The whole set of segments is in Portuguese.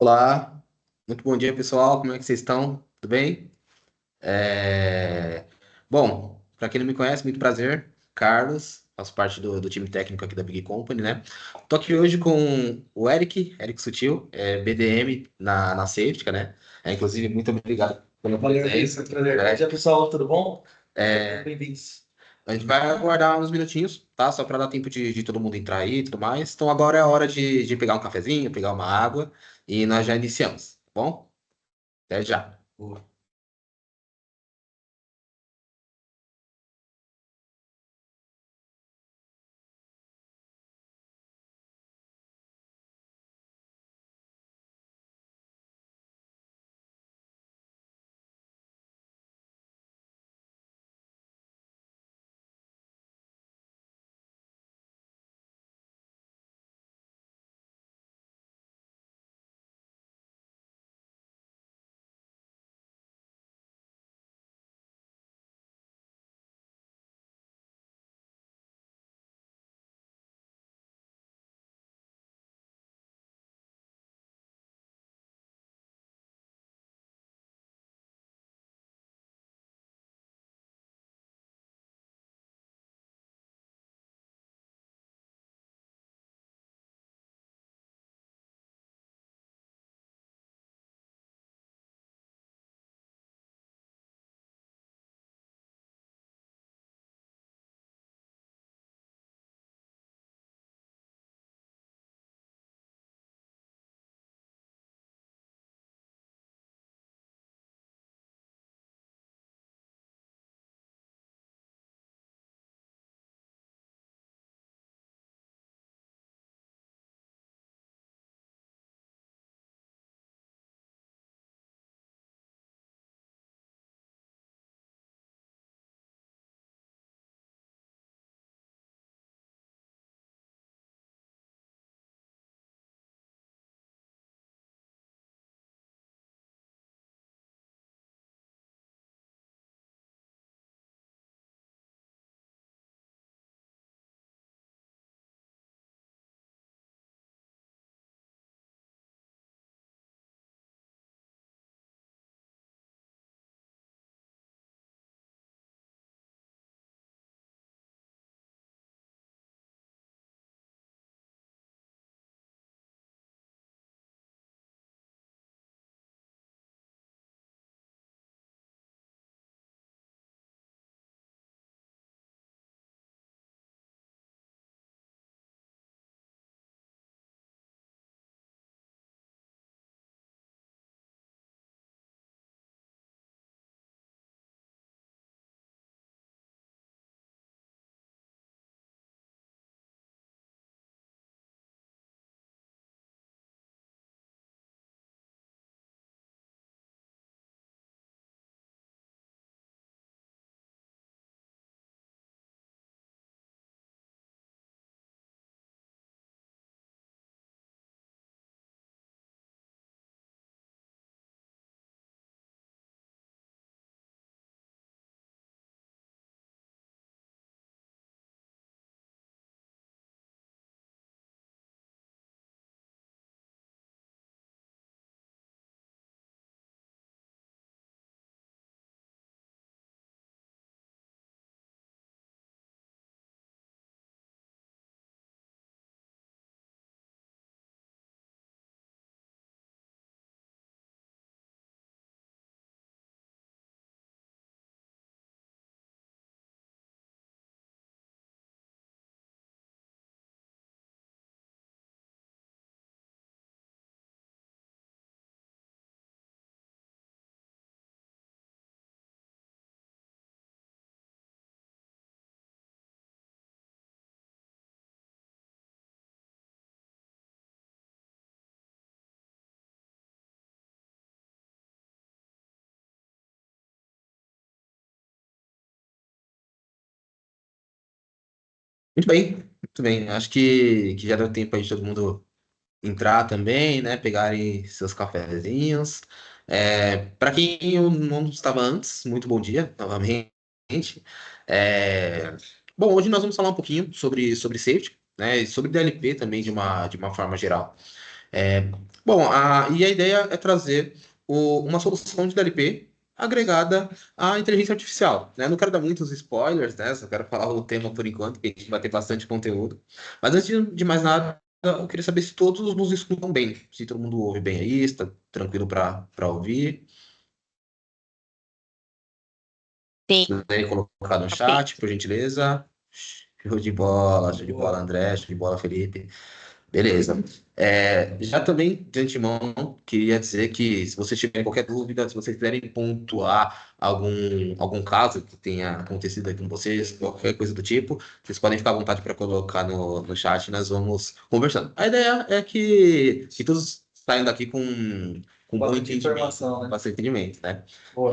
Olá, muito bom dia, pessoal. Como é que vocês estão? Tudo bem? É, Bom, para quem não me conhece, muito prazer. Carlos, faço parte do time técnico aqui da Big Company, né? Tô aqui hoje com o Eric Sutil, BDM na Safety, né? Inclusive, muito obrigado pela Valeu, presença. Vitor. Prazer. Bom Né? dia, pessoal. Tudo bom? Sejam É, bem-vindos. a gente vai aguardar uns minutinhos, tá? Só para dar tempo de todo mundo entrar aí e tudo mais. Então agora é a hora de pegar um cafezinho, pegar uma água e nós já iniciamos, tá bom? Até já. Muito bem, muito bem. Acho que já deu tempo aí de todo mundo entrar também, né? Pegarem seus cafezinhos. Para quem eu não estava antes, muito bom dia novamente. É, Bom, hoje nós vamos falar um pouquinho sobre safety, né? E sobre DLP também de uma forma geral. É, bom, e a ideia é trazer uma solução de DLP agregada à inteligência artificial, né? Não quero dar muitos spoilers, né? Só quero falar o tema por enquanto, que a gente vai ter bastante conteúdo. Mas antes de mais nada, eu queria saber se todos nos escutam bem, se todo mundo ouve bem aí, está tranquilo para ouvir. Sim, Puder colocar no chat, perfeito. por gentileza. Show de bola, Boa. André, show de bola, Felipe. Beleza. Já também, de antemão, queria dizer que se vocês tiverem qualquer dúvida, se vocês quiserem pontuar algum caso que tenha acontecido aqui com vocês, qualquer coisa do tipo, vocês podem ficar à vontade para colocar no chat e nós vamos conversando. A ideia é que todos saiam daqui com bom Bastante entendimento, informação, com né? bastante entendimento, né? Boa.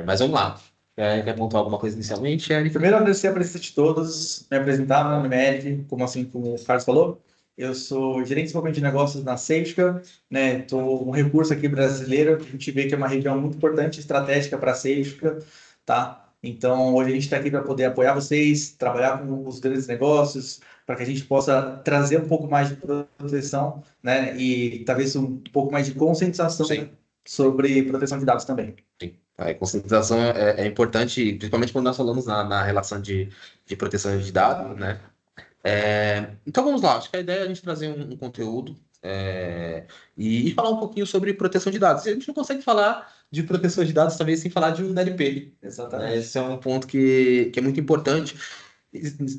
Mas vamos lá. Quer pontuar alguma coisa inicialmente, Érica? Primeiro, agradecer a presença de todos, me apresentar, meu nome é Eric, como o Carlos falou. Eu sou gerente de desenvolvimento de negócios na Safetica, né? Estou um recurso aqui brasileiro, que a gente vê que é uma região muito importante, estratégica para a Safetica, tá? Então, hoje a gente está aqui para poder apoiar vocês, trabalhar com os grandes negócios, para que a gente possa trazer um pouco mais de proteção, né? E talvez um pouco mais de conscientização, Sim. né? Sobre proteção de dados também. Sim. A conscientização é importante, principalmente quando nós falamos na relação de proteção de dados, né? Então vamos lá, acho que a ideia é a gente trazer um conteúdo e falar um pouquinho sobre proteção de dados. A gente não consegue falar de proteção de dados talvez sem falar de um DLP. Exatamente. Esse é um ponto que é muito importante.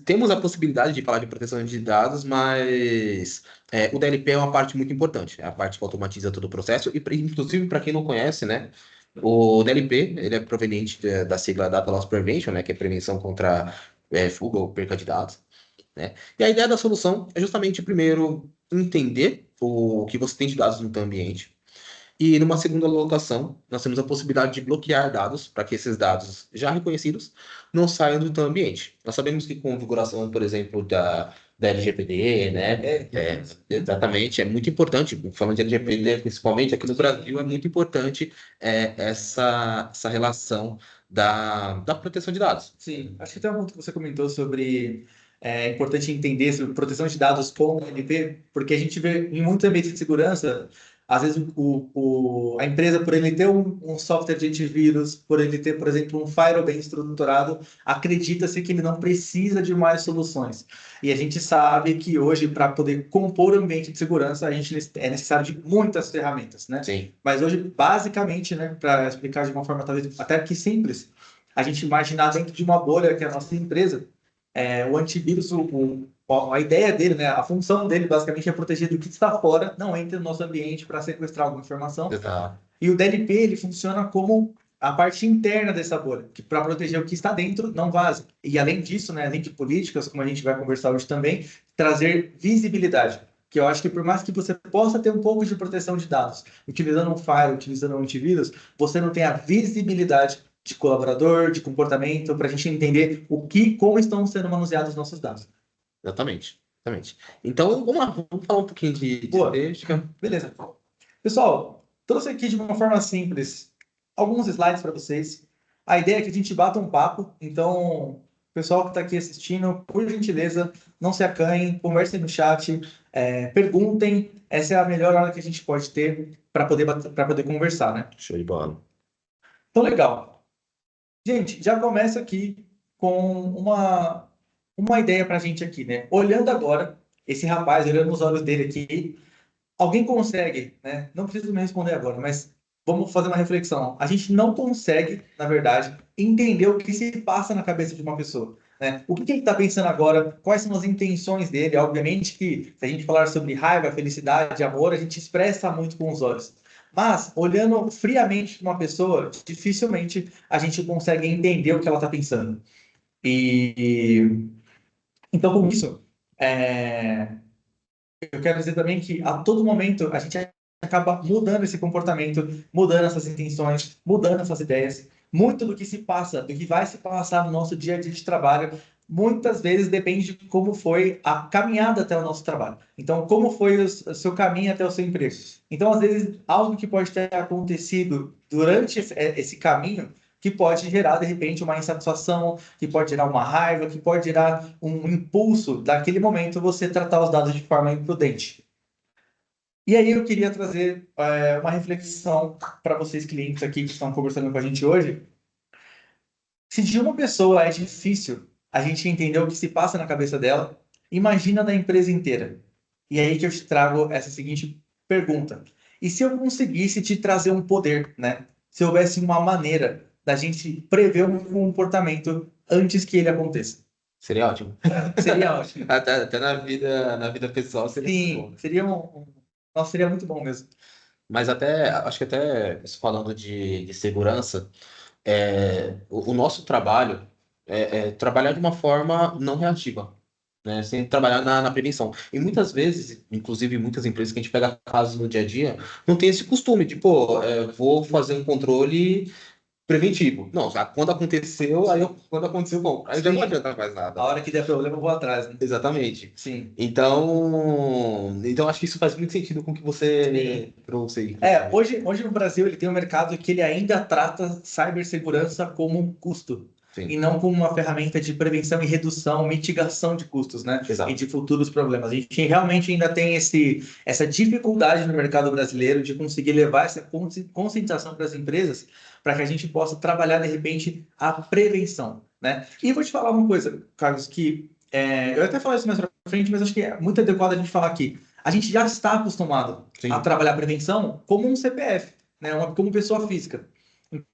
Temos a possibilidade de falar de proteção de dados, mas o DLP é uma parte muito importante, é a parte que automatiza todo o processo, e inclusive para quem não conhece, né, o DLP ele é proveniente da sigla Data Loss Prevention, né, que é prevenção contra fuga ou perca de dados, né? E a ideia da solução é justamente, primeiro, entender o que você tem de dados no teu ambiente, e numa segunda locação, nós temos a possibilidade de bloquear dados para que esses dados já reconhecidos não saiam do teu ambiente. Nós sabemos que configuração, por exemplo, da LGPD, né? Exatamente, é muito importante, falando de LGPD, principalmente aqui no Brasil, é muito importante essa relação da proteção de dados. Sim, acho que tem um ponto que você comentou sobre é importante entender sobre proteção de dados com o NP, porque a gente vê em muitos ambientes de segurança, às vezes a empresa, por ele ter um software de antivírus, por ele ter, por exemplo, um firewall bem estruturado, acredita-se que ele não precisa de mais soluções. E a gente sabe que hoje, para poder compor o ambiente de segurança, a gente é necessário de muitas ferramentas, né? Sim. Mas hoje, basicamente, né, para explicar de uma forma talvez até que simples, a gente imaginar dentro de uma bolha que é a nossa empresa, o antivírus, a ideia dele, né, a função dele basicamente é proteger do que está fora, não entra no nosso ambiente para sequestrar alguma informação. Exato. E o DLP ele funciona como a parte interna dessa bolha, que para proteger o que está dentro não vaza. E além disso, né, além de políticas, como a gente vai conversar hoje também, trazer visibilidade. Que eu acho que por mais que você possa ter um pouco de proteção de dados, utilizando um firewall, utilizando um antivírus, você não tem a visibilidade de colaborador, de comportamento, para a gente entender como estão sendo manuseados os nossos dados. Exatamente. Exatamente. Então, vamos lá, vamos falar um pouquinho de Boa. estética. Beleza. Pessoal, trouxe aqui de uma forma simples alguns slides para vocês. A ideia é que a gente bata um papo, então, pessoal que está aqui assistindo, por gentileza, não se acanhem, conversem no chat, perguntem. Essa é a melhor hora que a gente pode ter para poder conversar, né? Show de bola. Então, legal. Gente, já começa aqui com uma ideia para a gente aqui, né? Olhando agora, esse rapaz, olhando nos olhos dele aqui, alguém consegue, né? Não precisa me responder agora, mas vamos fazer uma reflexão. A gente não consegue, na verdade, entender o que se passa na cabeça de uma pessoa, né? O que ele está pensando agora? Quais são as intenções dele? Obviamente que se a gente falar sobre raiva, felicidade, amor, a gente expressa muito com os olhos. Mas, olhando friamente para uma pessoa, dificilmente a gente consegue entender o que ela está pensando. Então, com isso, eu quero dizer também que a todo momento a gente acaba mudando esse comportamento, mudando essas intenções, mudando essas ideias. Muito do que se passa, do que vai se passar no nosso dia a dia de trabalho, muitas vezes depende de como foi a caminhada até o nosso trabalho. Então, como foi o seu caminho até o seu emprego. Então, às vezes, algo que pode ter acontecido durante esse caminho que pode gerar, de repente, uma insatisfação, que pode gerar uma raiva, que pode gerar um impulso daquele momento você tratar os dados de forma imprudente. E aí eu queria trazer uma reflexão para vocês clientes aqui que estão conversando com a gente hoje. Se de uma pessoa é difícil a gente entender o que se passa na cabeça dela, imagina da empresa inteira. E aí que eu te trago essa seguinte pergunta. E se eu conseguisse te trazer um poder, né? Se houvesse uma maneira da gente prever um comportamento antes que ele aconteça? Seria ótimo. Seria ótimo. Até na vida pessoal seria muito bom. Sim, seria Nossa, seria muito bom mesmo. Mas até, acho que até isso falando de segurança, o nosso trabalho é trabalhar de uma forma não reativa, né? Sem trabalhar na prevenção. E muitas vezes, inclusive muitas empresas que a gente pega casos no dia a dia, não tem esse costume de, pô, vou fazer um controle preventivo. Não, já quando aconteceu, quando aconteceu, bom, aí já não Sim. adianta mais nada, A né? hora que der problema, eu vou atrás, né? Exatamente. Sim. Então acho que isso faz muito sentido com o que você Sim. trouxe aí. Hoje no Brasil ele tem um mercado que ele ainda trata cibersegurança como um custo e Sim, não como uma ferramenta de prevenção e redução, mitigação de custos, né? E exato. de futuros problemas. A gente realmente ainda tem essa dificuldade no mercado brasileiro de conseguir levar essa conscientização para as empresas para que a gente possa trabalhar, de repente, a prevenção, né? E vou te falar uma coisa, Carlos, que eu até falar isso mais para frente, mas acho que é muito adequado a gente falar aqui. A gente já está acostumado a Sim, trabalhar prevenção como um CPF, né? Como pessoa física.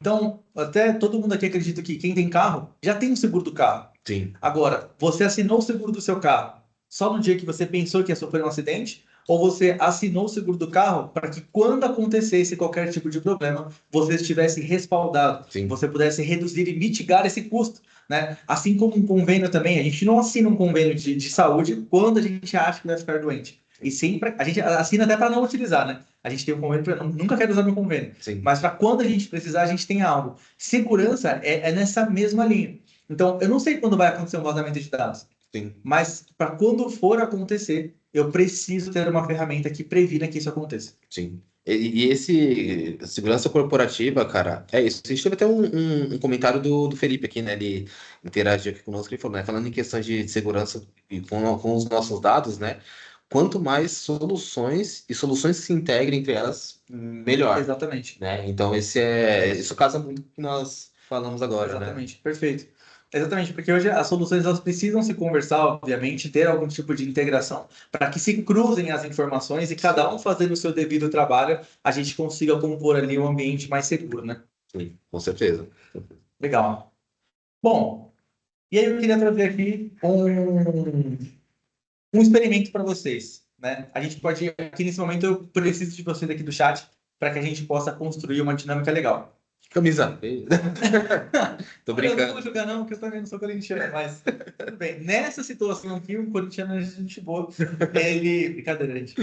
Então, até todo mundo aqui acredita que quem tem carro já tem um seguro do carro. sim, Agora, você assinou o seguro do seu carro só no dia que você pensou que ia sofrer um acidente? Ou você assinou o seguro do carro para que quando acontecesse qualquer tipo de problema, você estivesse respaldado, sim, você pudesse reduzir e mitigar esse custo, né? Assim como um convênio também, a gente não assina um convênio de saúde quando a gente acha que vai ficar doente. E sempre, a gente assina até para não utilizar, né? A gente tem um convênio, nunca quero usar meu convênio, sim, mas para quando a gente precisar, a gente tem algo. Segurança é nessa mesma linha. Então, eu não sei quando vai acontecer um vazamento de dados, sim, mas para quando for acontecer, eu preciso ter uma ferramenta que previna que isso aconteça. sim. E esse segurança corporativa, cara, é isso. A gente teve até um comentário do Felipe aqui, né? Ele interagiu aqui conosco, ele falou, né? Falando em questão de segurança e com os nossos dados, né? Quanto mais soluções e soluções que se integrem entre elas, melhor, Exatamente. né? Então isso casa muito com o que nós falamos agora, né? Exatamente. Perfeito. Exatamente, porque hoje as soluções elas precisam se conversar, obviamente, ter algum tipo de integração para que se cruzem as informações e cada um fazendo o seu devido trabalho, a gente consiga compor ali um ambiente mais seguro, né? Sim, com certeza. Legal. Bom, e aí eu queria trazer aqui um experimento para vocês, né? A gente pode, aqui nesse momento, eu preciso de vocês aqui do chat para que a gente possa construir uma dinâmica legal. Camisa. Tô Olha, eu não vou brincando. jogar não, porque eu também não sou corintiano, mas tudo bem. Nessa situação aqui, o corintiano é gente boa. Brincadeira, gente.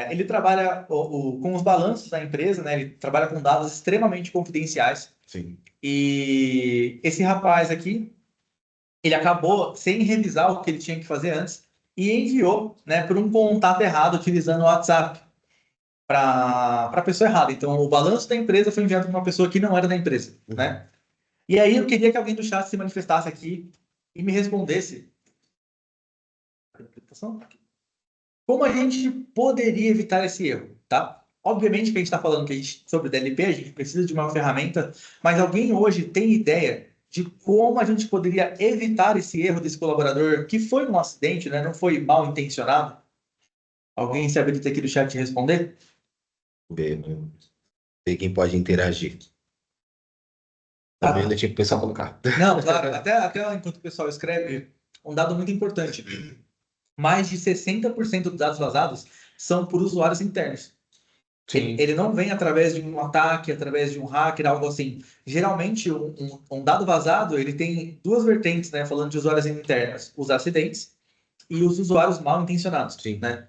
Ele trabalha com os balanços da empresa, né? Ele trabalha com dados extremamente confidenciais. Sim. E esse rapaz aqui, ele acabou sem revisar o que ele tinha que fazer antes e enviou, né, por um contato errado utilizando o WhatsApp para a pessoa errada. Então, o balanço da empresa foi enviado para uma pessoa que não era da empresa, Uhum. né? E aí eu queria que alguém do chat se manifestasse aqui e me respondesse como a gente poderia evitar esse erro, tá? Obviamente que a gente está falando sobre DLP, a gente precisa de uma ferramenta, mas alguém hoje tem ideia de como a gente poderia evitar esse erro desse colaborador que foi um acidente, né? Não foi mal intencionado? Alguém se habilita aqui do chat de responder? Ver quem pode interagir. Também Ah, ainda tinha que o pessoal colocar. não, claro, até enquanto o pessoal escreve, um dado muito importante. Mais de 60% dos dados vazados são por usuários internos. Ele, Sim, ele não vem através de um ataque, através de um hacker, algo assim. Geralmente, um dado vazado, ele tem duas vertentes, né? Falando de usuários internos, os acidentes e os usuários mal intencionados, sim. né?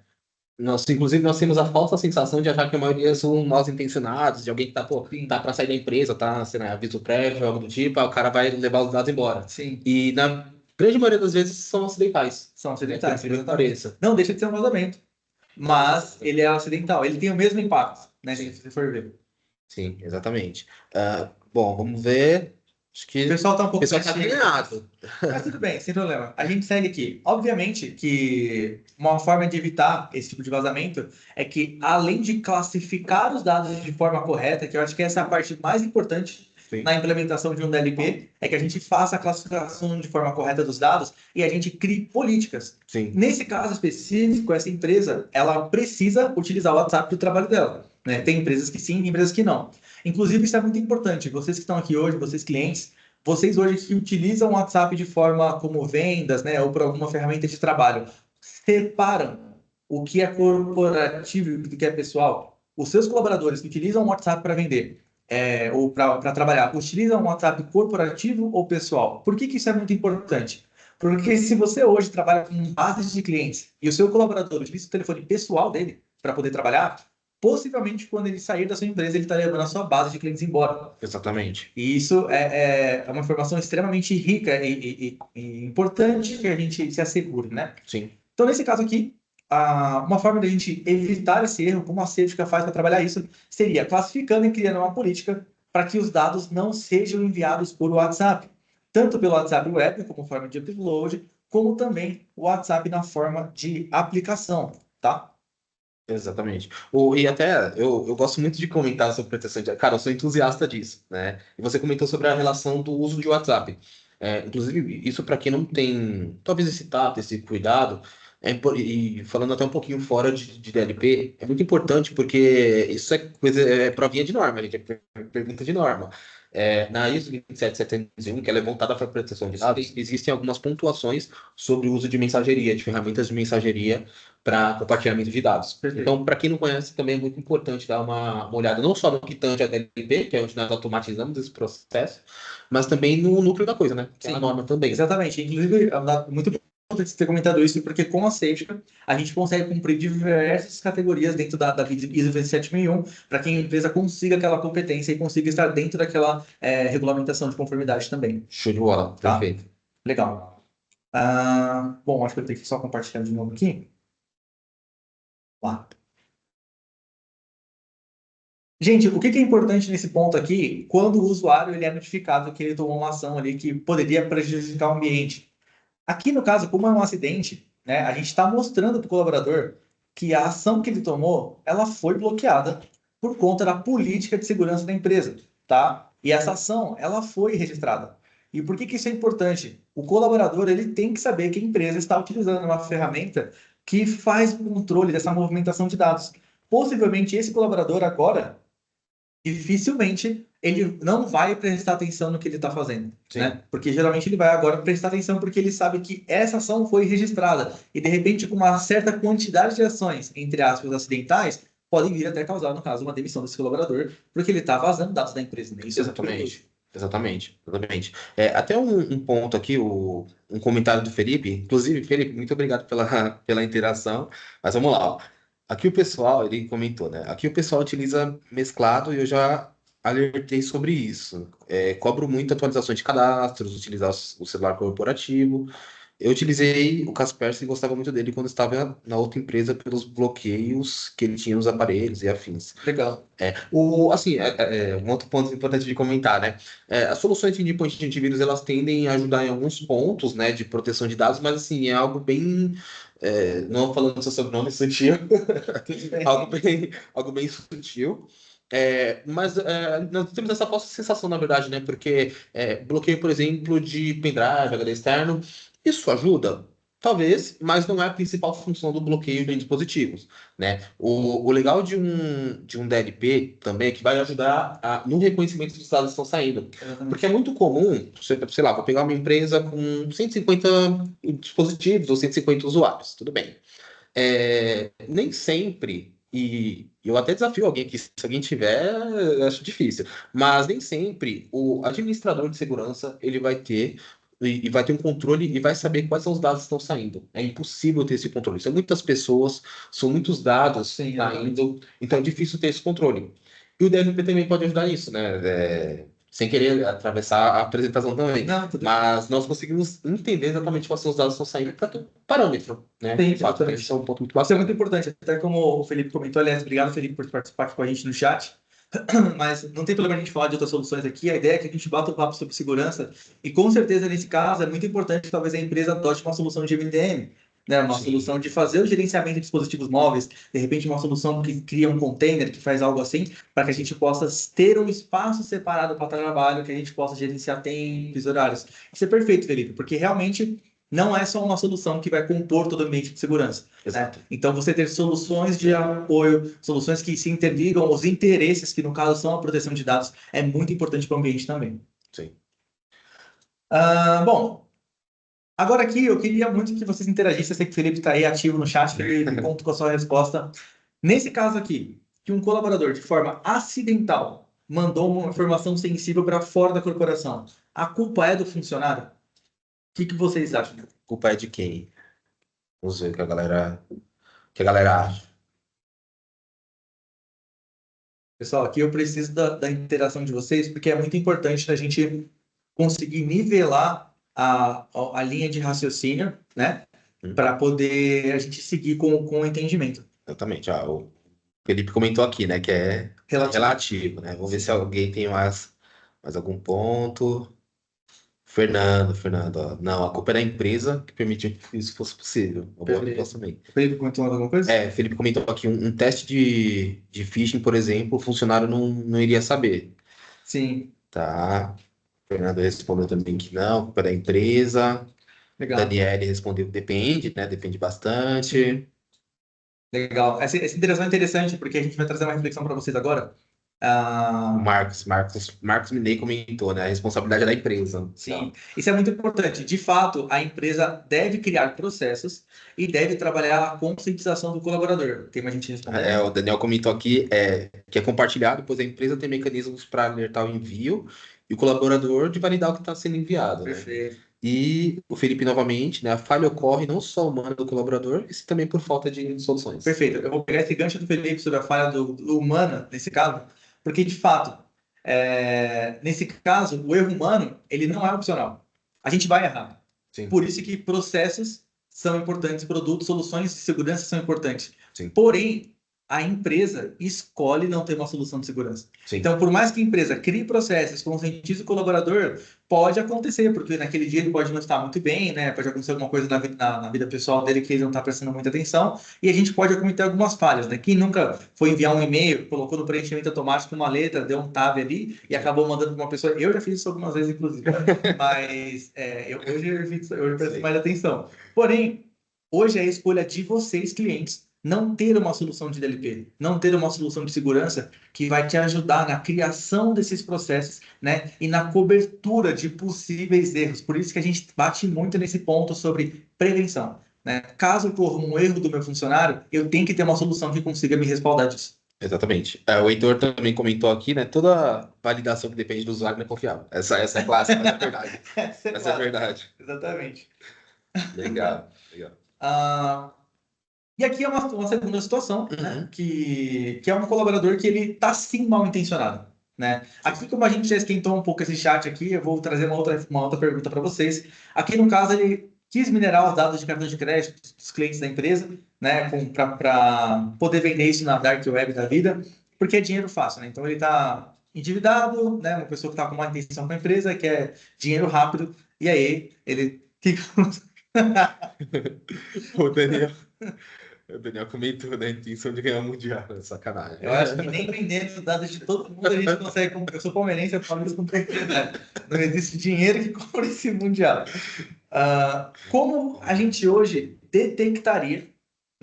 Inclusive, nós temos a falsa sensação de achar que a maioria são mal intencionados, de alguém que tá, pô, Sim, tá para sair da empresa, tá, sei lá, aviso prévio, algo do tipo, aí o cara vai levar os dados embora. sim, E na grande maioria das vezes são acidentais, são né? Por acidentais, incrível que exatamente. pareça. Não deixa de ser um vazamento, mas ele é acidental. Ele tem o mesmo impacto, né? Se Sim, você for ver. sim, exatamente. Bom, vamos ver. Acho O que pessoal tá um o pouco pessoal tá perdido. ganhado. Mas tudo bem, sem problema. A gente segue aqui. Obviamente que uma forma de evitar esse tipo de vazamento é que, além de classificar os dados de forma correta, que eu acho que essa é a parte mais importante Sim, na implementação de um DLP, é que a gente faça a classificação de forma correta dos dados e a gente crie políticas. sim, Nesse caso específico, essa empresa, ela precisa utilizar o WhatsApp do trabalho dela, né? Tem empresas que sim, empresas que não. Inclusive, isso é muito importante. Vocês que estão aqui hoje, vocês clientes, vocês hoje que utilizam o WhatsApp de forma como vendas, né, ou para alguma ferramenta de trabalho, separam o que é corporativo e o que é pessoal. Os seus colaboradores que utilizam o WhatsApp para vender, ou para trabalhar, utilizam o WhatsApp corporativo ou pessoal? Por que que isso é muito importante? Porque se você hoje trabalha com bases de clientes e o seu colaborador utiliza o telefone pessoal dele para poder trabalhar, possivelmente quando ele sair da sua empresa, ele está levando a sua base de clientes embora. exatamente. E isso é uma informação extremamente rica e importante que a gente se assegure, né? Sim, Então, nesse caso aqui, uma forma de a gente evitar esse erro, como a Certica faz para trabalhar isso, seria classificando e criando uma política para que os dados não sejam enviados por WhatsApp, tanto pelo WhatsApp Web, como forma de upload, como também o WhatsApp na forma de aplicação, tá? exatamente. E até eu gosto muito de comentar sobre proteção de dados. Cara, eu sou entusiasta disso, né? E você comentou sobre a relação do uso de WhatsApp. Inclusive, isso para quem não tem, talvez esse tato, esse cuidado, e falando até um pouquinho fora de DLP, é muito importante porque isso é coisa, é provinha de norma, gente, é pergunta de norma. Na ISO 27701, que ela é voltada para proteção de dados, existem algumas pontuações sobre o uso de mensageria, de ferramentas de mensageria para compartilhamento de dados. Perfeito. Então, para quem não conhece, também é muito importante dar uma olhada não só no que tange a DLP, que é onde nós automatizamos esse processo, mas também no núcleo da coisa, né? Que é a Sim, norma também. exatamente. Inclusive, muito importante você ter comentado isso, porque com a Certica a gente consegue cumprir diversas categorias dentro da ISO 27001 para que a empresa consiga aquela competência e consiga estar dentro daquela regulamentação de conformidade também, Show de bola, tá? perfeito. Legal. Bom, acho que eu tenho que só compartilhar de novo aqui. Lá. Gente, o que que é importante nesse ponto aqui, quando o usuário ele é notificado que ele tomou uma ação ali que poderia prejudicar o ambiente? Aqui, no caso, como é um acidente, né, a gente está mostrando para o colaborador que a ação que ele tomou, ela foi bloqueada por conta da política de segurança da empresa, tá? E essa ação, ela foi registrada. E por que que isso é importante? O colaborador, ele tem que saber que a empresa está utilizando uma ferramenta que faz o controle dessa movimentação de dados. Possivelmente, esse colaborador agora dificilmente ele não vai prestar atenção no que ele está fazendo, Sim, né? Porque geralmente ele vai agora prestar atenção porque ele sabe que essa ação foi registrada e de repente com uma certa quantidade de ações, entre aspas, acidentais, podem vir até causar, no caso, uma demissão desse colaborador, porque ele está vazando dados da empresa, né? Isso é muito perigoso. exatamente. Exatamente, exatamente. Até um ponto aqui, um comentário do Felipe. Inclusive, Felipe, muito obrigado pela interação. Mas vamos lá, ó. Aqui o pessoal, ele comentou, né? Aqui o pessoal utiliza mesclado e eu já alertei sobre isso. Cobro muito atualizações de cadastros, utilizar o celular corporativo. Eu utilizei o Kaspersky e gostava muito dele quando estava na outra empresa pelos bloqueios que ele tinha nos aparelhos e afins. Legal. Um outro ponto importante de comentar, né? As soluções de endpoint de antivírus, elas tendem a ajudar em alguns pontos, né, de proteção de dados, mas, assim, é algo bem... não falando do seu sobrenome, sutil. Algo bem sutil. Mas nós temos essa falsa sensação, na verdade, né? Porque bloqueio, por exemplo, de pendrive, HD externo, isso ajuda? Talvez, mas não é a principal função do bloqueio de dispositivos, né? O legal de um DLP também é que vai ajudar no reconhecimento dos dados que estão saindo. Exatamente. Porque é muito comum, sei lá, vou pegar uma empresa com 150 dispositivos ou 150 usuários, tudo bem. Nem sempre, e eu até desafio alguém que, se alguém tiver, eu acho difícil, mas nem sempre o administrador de segurança ele vai ter e vai ter um controle e vai saber quais são os dados que estão saindo. É impossível ter esse controle. São muitas pessoas, são muitos dados Sim, saindo, então é difícil ter esse controle. E o DLP também pode ajudar nisso, né? Sem querer atravessar a apresentação também. Não, tudo bem. Mas nós conseguimos entender exatamente quais são os dados que estão saindo para ter um parâmetro, né? Sim, De fato, exatamente. esse é um ponto muito Isso é bacana. muito importante, até como o Felipe comentou, aliás, obrigado, Felipe, por participar aqui com a gente no chat. Mas não tem problema a gente falar de outras soluções aqui. A ideia é que a gente bata o papo sobre segurança. E com certeza, nesse caso, é muito importante que talvez a empresa adote uma solução de MDM, né? Uma Sim. solução de fazer o gerenciamento de dispositivos móveis, de repente uma solução que cria um container, que faz algo assim, para que a gente possa ter um espaço separado para trabalho, que a gente possa gerenciar tempos, horários. Isso é perfeito, Felipe, porque realmente não é só uma solução que vai compor todo o ambiente de segurança. Exato. Então, você ter soluções de apoio, soluções que se interligam aos interesses, que no caso são a proteção de dados, é muito importante para o ambiente também. Sim. Bom, agora aqui eu queria muito que vocês interagissem. Eu sei que o Felipe está aí ativo no chat, Felipe, conto com a sua resposta. Nesse caso aqui, que um colaborador, de forma acidental, mandou uma informação sensível para fora da corporação, a culpa é do funcionário? O que vocês acham? Culpa é de quem? Vamos ver o que a galera acha. Pessoal, aqui eu preciso da interação de vocês, porque é muito importante a gente conseguir nivelar a linha de raciocínio, né? Para poder a gente seguir com o entendimento. Exatamente. O Felipe comentou aqui, né, que é relativo, né? Vamos ver se alguém tem mais algum ponto. Fernando, ó. Não, a culpa é da empresa que permitiu que isso fosse possível. Uma boa resposta também. Felipe comentou alguma coisa? Felipe comentou aqui um teste de phishing, por exemplo, o funcionário não iria saber. Sim, Tá. Fernando respondeu também que não, a culpa é da empresa. legal. Daniele respondeu que depende, né? Depende bastante. Legal. Essa interação é interessante, porque a gente vai trazer uma reflexão para vocês agora. O Ah, Marcos Minei comentou, né? A responsabilidade é da empresa. sim, isso é muito importante. De fato, a empresa deve criar processos e deve trabalhar a conscientização do colaborador. Tem mais gente respondendo? O Daniel comentou aqui que é compartilhado, pois a empresa tem mecanismos para alertar o envio e o colaborador de validar o que está sendo enviado, né? Perfeito. E o Felipe novamente, né? A falha ocorre não só humana do colaborador, mas também por falta de soluções. Perfeito. Eu vou pegar esse gancho do Felipe sobre a falha do humano, nesse caso, porque, de fato, nesse caso, o erro humano, ele não é opcional. A gente vai errar. Sim, Por isso que processos são importantes, produtos, soluções de segurança são importantes. sim, Porém, a empresa escolhe não ter uma solução de segurança. sim. Então, por mais que a empresa crie processos, conscientize o colaborador, pode acontecer, porque naquele dia ele pode não estar muito bem, né? Pode acontecer alguma coisa na vida pessoal dele que ele não está prestando muita atenção, e a gente pode cometer algumas falhas, né? Quem nunca foi enviar um e-mail, colocou no preenchimento automático uma letra, deu um tab ali e acabou mandando para uma pessoa. Eu já fiz isso algumas vezes, inclusive, mas hoje eu presto mais atenção. Porém, hoje é a escolha de vocês, clientes, não ter uma solução de DLP, não ter uma solução de segurança que vai te ajudar na criação desses processos, né? E na cobertura de possíveis erros. Por isso que a gente bate muito nesse ponto sobre prevenção, né? Caso ocorra um erro do meu funcionário, eu tenho que ter uma solução que consiga me respaldar disso. Exatamente. O Heitor também comentou aqui, né? Toda validação que depende do usuário não é confiável. Essa é clássica, mas é verdade. Essa é verdade. Exatamente. Legal, legal. E aqui é uma segunda situação, né? Que é um colaborador que ele está sim mal intencionado, né? Aqui, como a gente já esquentou um pouco esse chat aqui, eu vou trazer uma outra pergunta para vocês. Aqui, no caso, ele quis minerar os dados de cartão de crédito dos clientes da empresa, né? Para poder vender isso na dark web da vida, porque é dinheiro fácil, né? Então, ele está endividado, né? Uma pessoa que está com má intenção com a empresa, quer dinheiro rápido, e aí ele fica... O Daniel comentou, né? A intenção de ganhar o Mundial. É sacanagem. Eu acho que nem vendendo os dados de todo mundo a gente consegue. Eu sou palmeirense, eu falo isso com propriedade. Não existe dinheiro que compre esse Mundial. Como a gente hoje detectaria,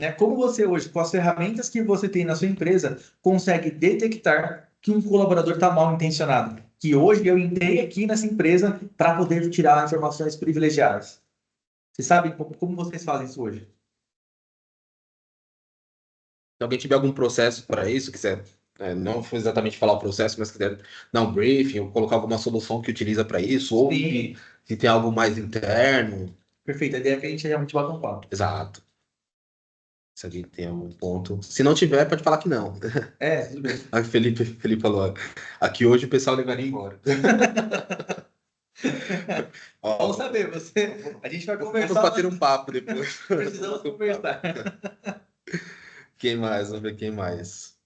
né? Como você hoje, com as ferramentas que você tem na sua empresa, consegue detectar que um colaborador está mal intencionado? Que hoje eu entrei aqui nessa empresa para poder tirar informações privilegiadas. Vocês sabem como vocês fazem isso hoje? Se alguém tiver algum processo para isso, quiser, não foi exatamente falar o processo, mas quiser dar um briefing ou colocar alguma solução que utiliza para isso, ou Sim. se tem algo mais interno. Perfeito. A ideia é que a gente realmente bata um papo. Exato. Se alguém tem algum ponto. Se não tiver, pode falar que não. Tudo bem. Aí o Felipe falou: aqui hoje o pessoal levaria embora. Vamos saber, a gente vai Vamos conversar. bater um papo depois. Precisamos conversar. Quem mais? Vamos ver quem mais.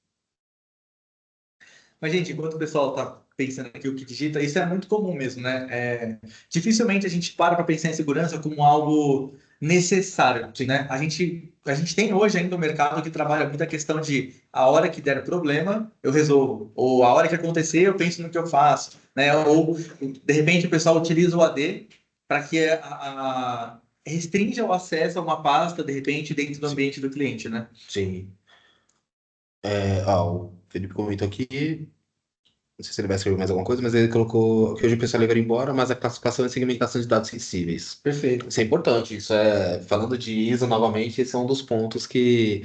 Mas, gente, enquanto o pessoal tá pensando aqui o que digita, isso é muito comum mesmo, né? Dificilmente a gente para pensar em segurança como algo necessário, né? A gente tem hoje ainda um mercado que trabalha muito a questão de a hora que der problema, eu resolvo. Ou a hora que acontecer, eu penso no que eu faço, né? Ou, de repente, o pessoal utiliza o AD para que restrinja o acesso a uma pasta, de repente, dentro do ambiente do cliente, né? Sim. O Felipe comentou aqui, não sei se ele vai escrever mais alguma coisa, mas ele colocou que hoje o pessoal levar embora, mas a classificação e segmentação de dados sensíveis. Perfeito. Isso é importante. Isso falando de ISO novamente, esse é um dos pontos que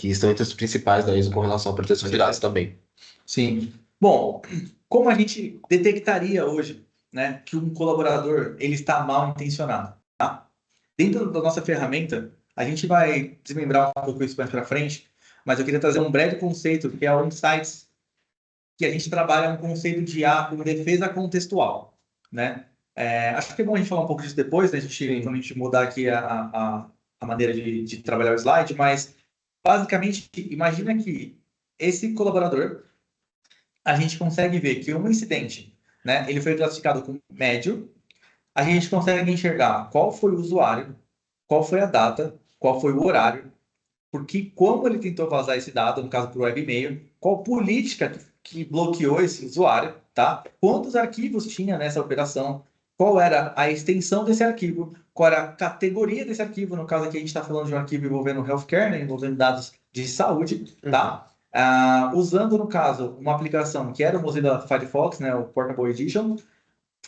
estão entre os principais da ISO com relação à proteção de dados também. Sim. Bom, como a gente detectaria hoje, né, que um colaborador ele está mal intencionado, tá? Dentro da nossa ferramenta, a gente vai desmembrar um pouco isso mais para frente, mas eu queria trazer um breve conceito que é o Insights, que a gente trabalha um conceito de IA com defesa contextual, né? Acho que é bom a gente falar um pouco disso depois, né? Quando a gente mudar aqui a maneira de trabalhar o slide, mas basicamente, imagina que esse colaborador a gente consegue ver que um incidente, né, ele foi classificado como médio, a gente consegue enxergar qual foi o usuário, qual foi a data, qual foi o horário, porque como ele tentou vazar esse dado, no caso por web e-mail, qual política que bloqueou esse usuário, tá? Quantos arquivos tinha nessa operação, qual era a extensão desse arquivo, qual era a categoria desse arquivo, no caso aqui a gente está falando de um arquivo envolvendo healthcare, né, envolvendo dados de saúde, tá? Usando, no caso, uma aplicação que era o Mozilla Firefox, né, o Portable Edition,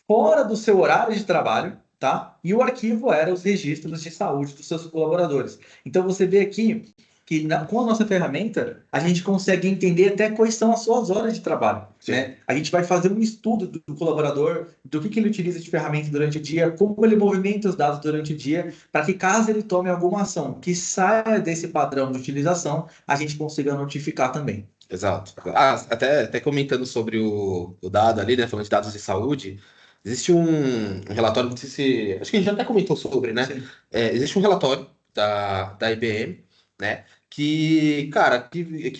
fora do seu horário de trabalho, tá? E o arquivo era os registros de saúde dos seus colaboradores. Então você vê aqui que com a nossa ferramenta a gente consegue entender até quais são as suas horas de trabalho, né? A gente vai fazer um estudo do colaborador, do que ele utiliza de ferramenta durante o dia, como ele movimenta os dados durante o dia, para que caso ele tome alguma ação que saia desse padrão de utilização, a gente consiga notificar também. Exato. Até comentando sobre o dado ali, né? Falando de dados de saúde, existe um relatório, não sei se. Acho que a gente já até comentou sobre, né? Sim. Existe um relatório da IBM, né? Que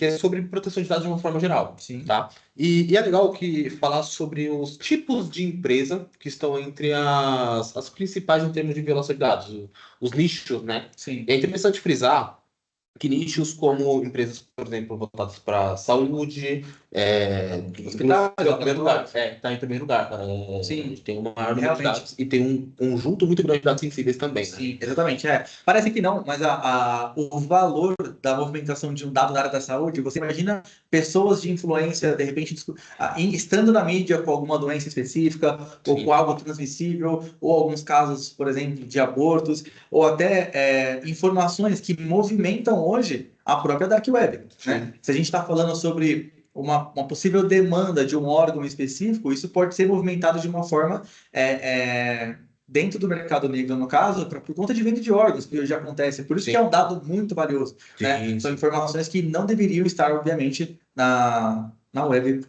é sobre proteção de dados de uma forma geral, Sim. tá? E é legal que falar sobre os tipos de empresa que estão entre as principais em termos de violação de dados, os nichos, né? Sim. E é interessante frisar que nichos como empresas, por exemplo, voltadas para saúde, hospitais, é o primeiro lugar. Está em primeiro lugar, cara. Sim, A gente tem uma maior número de realmente. dados e tem um conjunto muito grande de dados sensíveis também, né? Sim, exatamente. Parece que não, mas o valor da movimentação de um dado da área da saúde, você imagina pessoas de influência, de repente, estando na mídia com alguma doença específica, ou Sim. com algo transmissível, ou alguns casos, por exemplo, de abortos, ou até informações que movimentam hoje a própria Dark Web, né? Se a gente está falando sobre uma possível demanda de um órgão específico, isso pode ser movimentado de uma forma dentro do mercado negro, no caso, por conta de venda de órgãos, que hoje acontece. Por isso Sim. que é um dado muito valioso, né? Sim, São sim. informações que não deveriam estar, obviamente, na web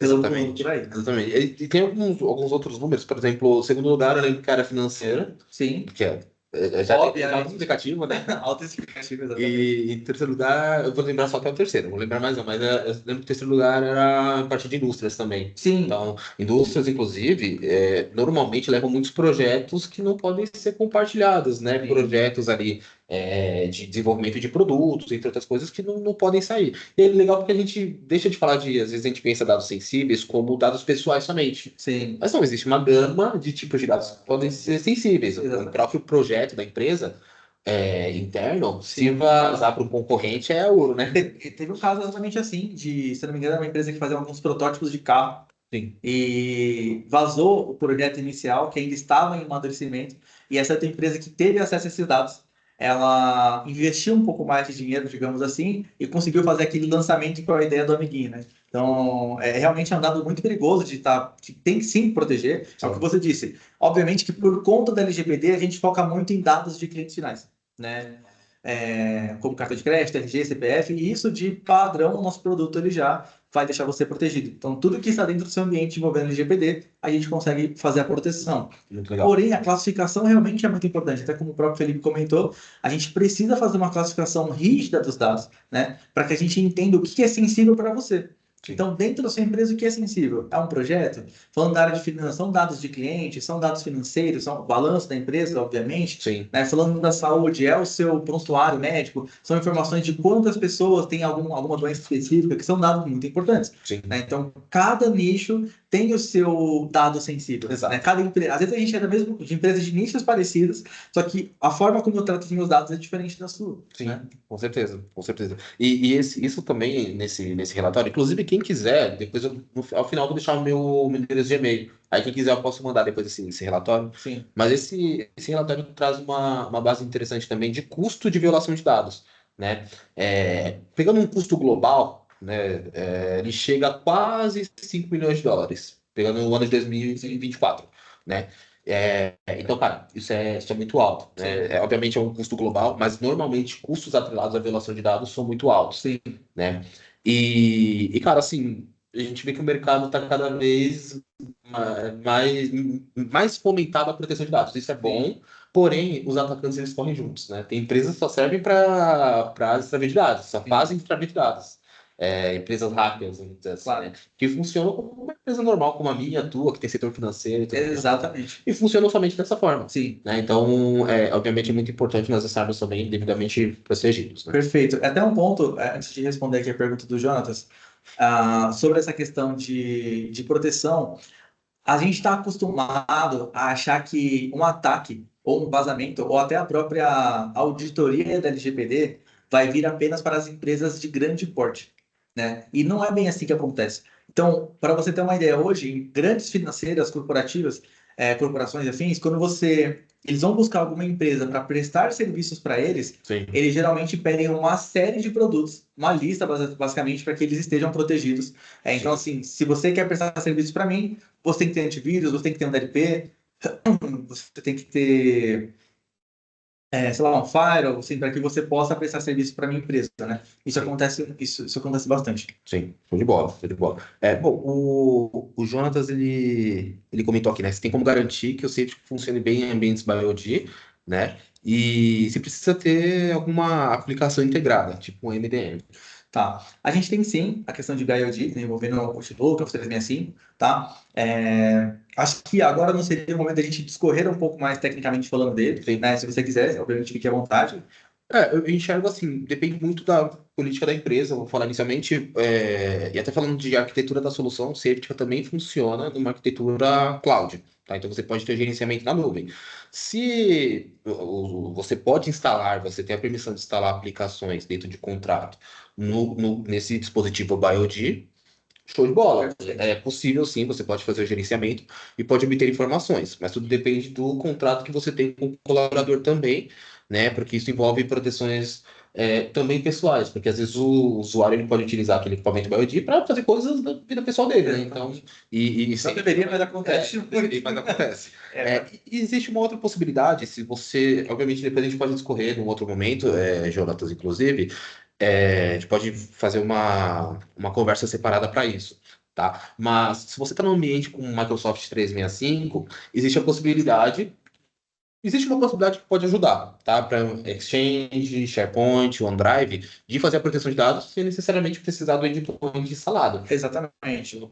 Exatamente. por aí. Exatamente. E tem alguns outros números, por exemplo, o segundo lugar, eu lembro que era financeira, Sim, que já tem obviamente. auto-explicativo, né? Autoexplicativo, exatamente. E em terceiro lugar, eu vou lembrar só até o terceiro, não vou lembrar mais não, mas eu lembro que o terceiro lugar era a parte de indústrias também. Sim, Então, indústrias, inclusive, normalmente levam muitos projetos que não podem ser compartilhados, né? Sim. Projetos ali de desenvolvimento de produtos, entre outras coisas, que não podem sair. E é legal porque a gente deixa de falar às vezes a gente pensa dados sensíveis como dados pessoais somente. sim, Mas não, existe uma gama de tipos de dados que podem ser sensíveis. Exatamente. O próprio projeto da empresa interno, se Sim. vazar para um concorrente, é ouro, né? Teve um caso exatamente assim, se não me engano, era uma empresa que fazia alguns protótipos de carro. Sim. E vazou o projeto inicial, que ainda estava em amadurecimento, e essa outra empresa que teve acesso a esses dados, ela investiu um pouco mais de dinheiro, digamos assim, e conseguiu fazer aquele lançamento com a ideia do amiguinho, né? Então, realmente é um dado muito perigoso que tem que sim proteger. É o que você disse. Obviamente que por conta da LGPD, a gente foca muito em dados de clientes finais, né? Como cartão de crédito, RG, CPF, e isso de padrão, o nosso produto ele já vai deixar você protegido. Então, tudo que está dentro do seu ambiente envolvendo LGPD, a gente consegue fazer a proteção. Muito legal. Porém, a classificação realmente é muito importante. Até como o próprio Felipe comentou, a gente precisa fazer uma classificação rígida dos dados, né? Para que a gente entenda o que é sensível para você. Sim. Então, dentro da sua empresa, o que é sensível? É um projeto? Falando da área de finanças, são dados de cliente, são dados financeiros, são o balanço da empresa, obviamente. Sim. Né? Falando da saúde, é o seu prontuário médico, são informações de quantas pessoas têm alguma doença específica, que são dados muito importantes. Sim. Né? Então, cada nicho tem o seu dado sensível. Exato. Né? Às vezes a gente é da mesma, de empresas de nichos parecidas, só que a forma como eu trato os meus dados é diferente da sua. Sim, Né? com certeza, com certeza. Isso também nesse relatório, inclusive quem quiser, depois ao final eu vou deixar o meu endereço de e-mail. Aí quem quiser eu posso mandar depois esse relatório. Sim. Mas esse relatório traz uma base interessante também de custo de violação de dados, né? Pegando um custo global, né, ele chega a quase 5 milhões de dólares, pegando o ano de 2024, né? Então, cara, isso é muito alto, né? Sim. Obviamente é um custo global, mas normalmente custos atrelados à violação de dados são muito altos, Sim. né? Cara, assim, a gente vê que o mercado está cada vez mais, mais fomentado a proteção de dados. Isso é bom, porém, os atacantes eles correm juntos, né? Tem empresas que só servem para extrair de dados, só Sim. fazem extrair de dados. Empresas hackers, vamos dizer assim, Claro. né? Que funcionam como uma empresa normal, como a minha, a tua, que tem setor financeiro e tudo mais. Exatamente. E funcionam somente dessa forma. Sim. Né? Então, obviamente, é muito importante nós estarmos também devidamente protegidos. Né? Perfeito. Até um ponto, antes de responder aqui a pergunta do Jonatas, sobre essa questão de proteção, a gente está acostumado a achar que um ataque, ou um vazamento, ou até a própria auditoria da LGPD vai vir apenas para as empresas de grande porte, né? E não é bem assim que acontece. Então, para você ter uma ideia, hoje, em grandes financeiras corporativas, corporações e afins, eles vão buscar alguma empresa para prestar serviços para eles, Sim. eles geralmente pedem uma série de produtos, uma lista, basicamente, para que eles estejam protegidos. Então, assim, se você quer prestar serviços para mim, você tem que ter antivírus, você tem que ter um DLP, você tem que ter, sei lá, um firewall, assim, para que você possa prestar serviço para a minha empresa, né? Isso Sim. acontece, isso acontece bastante. Sim, show de bola, show de bola. Bom, o Jonatas, ele comentou aqui, né? Você tem como garantir que o safety funcione bem em ambientes BioD, né? E se precisa ter alguma aplicação integrada, tipo um MDM. Tá. A gente tem sim a questão de BIOD, né, envolvendo o Outlook, o 365, tá? Acho que agora não seria o momento da gente discorrer um pouco mais tecnicamente falando dele, Sim. né? Se você quiser, obviamente fique à vontade. Eu enxergo assim, depende muito da política da empresa, vou falar inicialmente, e até falando de arquitetura da solução, o Certica também funciona numa arquitetura cloud, tá? Então você pode ter gerenciamento na nuvem. Se você pode instalar, você tem a permissão de instalar aplicações dentro de contrato nesse dispositivo BioD, show de bola. É possível sim, você pode fazer o gerenciamento e pode obter informações, mas tudo depende do contrato que você tem com o colaborador também, né? Porque isso envolve proteções também pessoais, porque às vezes o usuário ele pode utilizar aquele equipamento BioD para fazer coisas da vida pessoal dele, né? Então, Isso não deveria, mas acontece. mas acontece. É. E existe uma outra possibilidade, se você, obviamente, depois a gente pode discorrer num outro momento, Jonatas, inclusive, a gente pode fazer uma conversa separada para isso, tá? Mas se você está num ambiente com Microsoft 365, existe uma possibilidade que pode ajudar, tá? Para Exchange, SharePoint, OneDrive, de fazer a proteção de dados sem necessariamente precisar do endpoint instalado. Exatamente.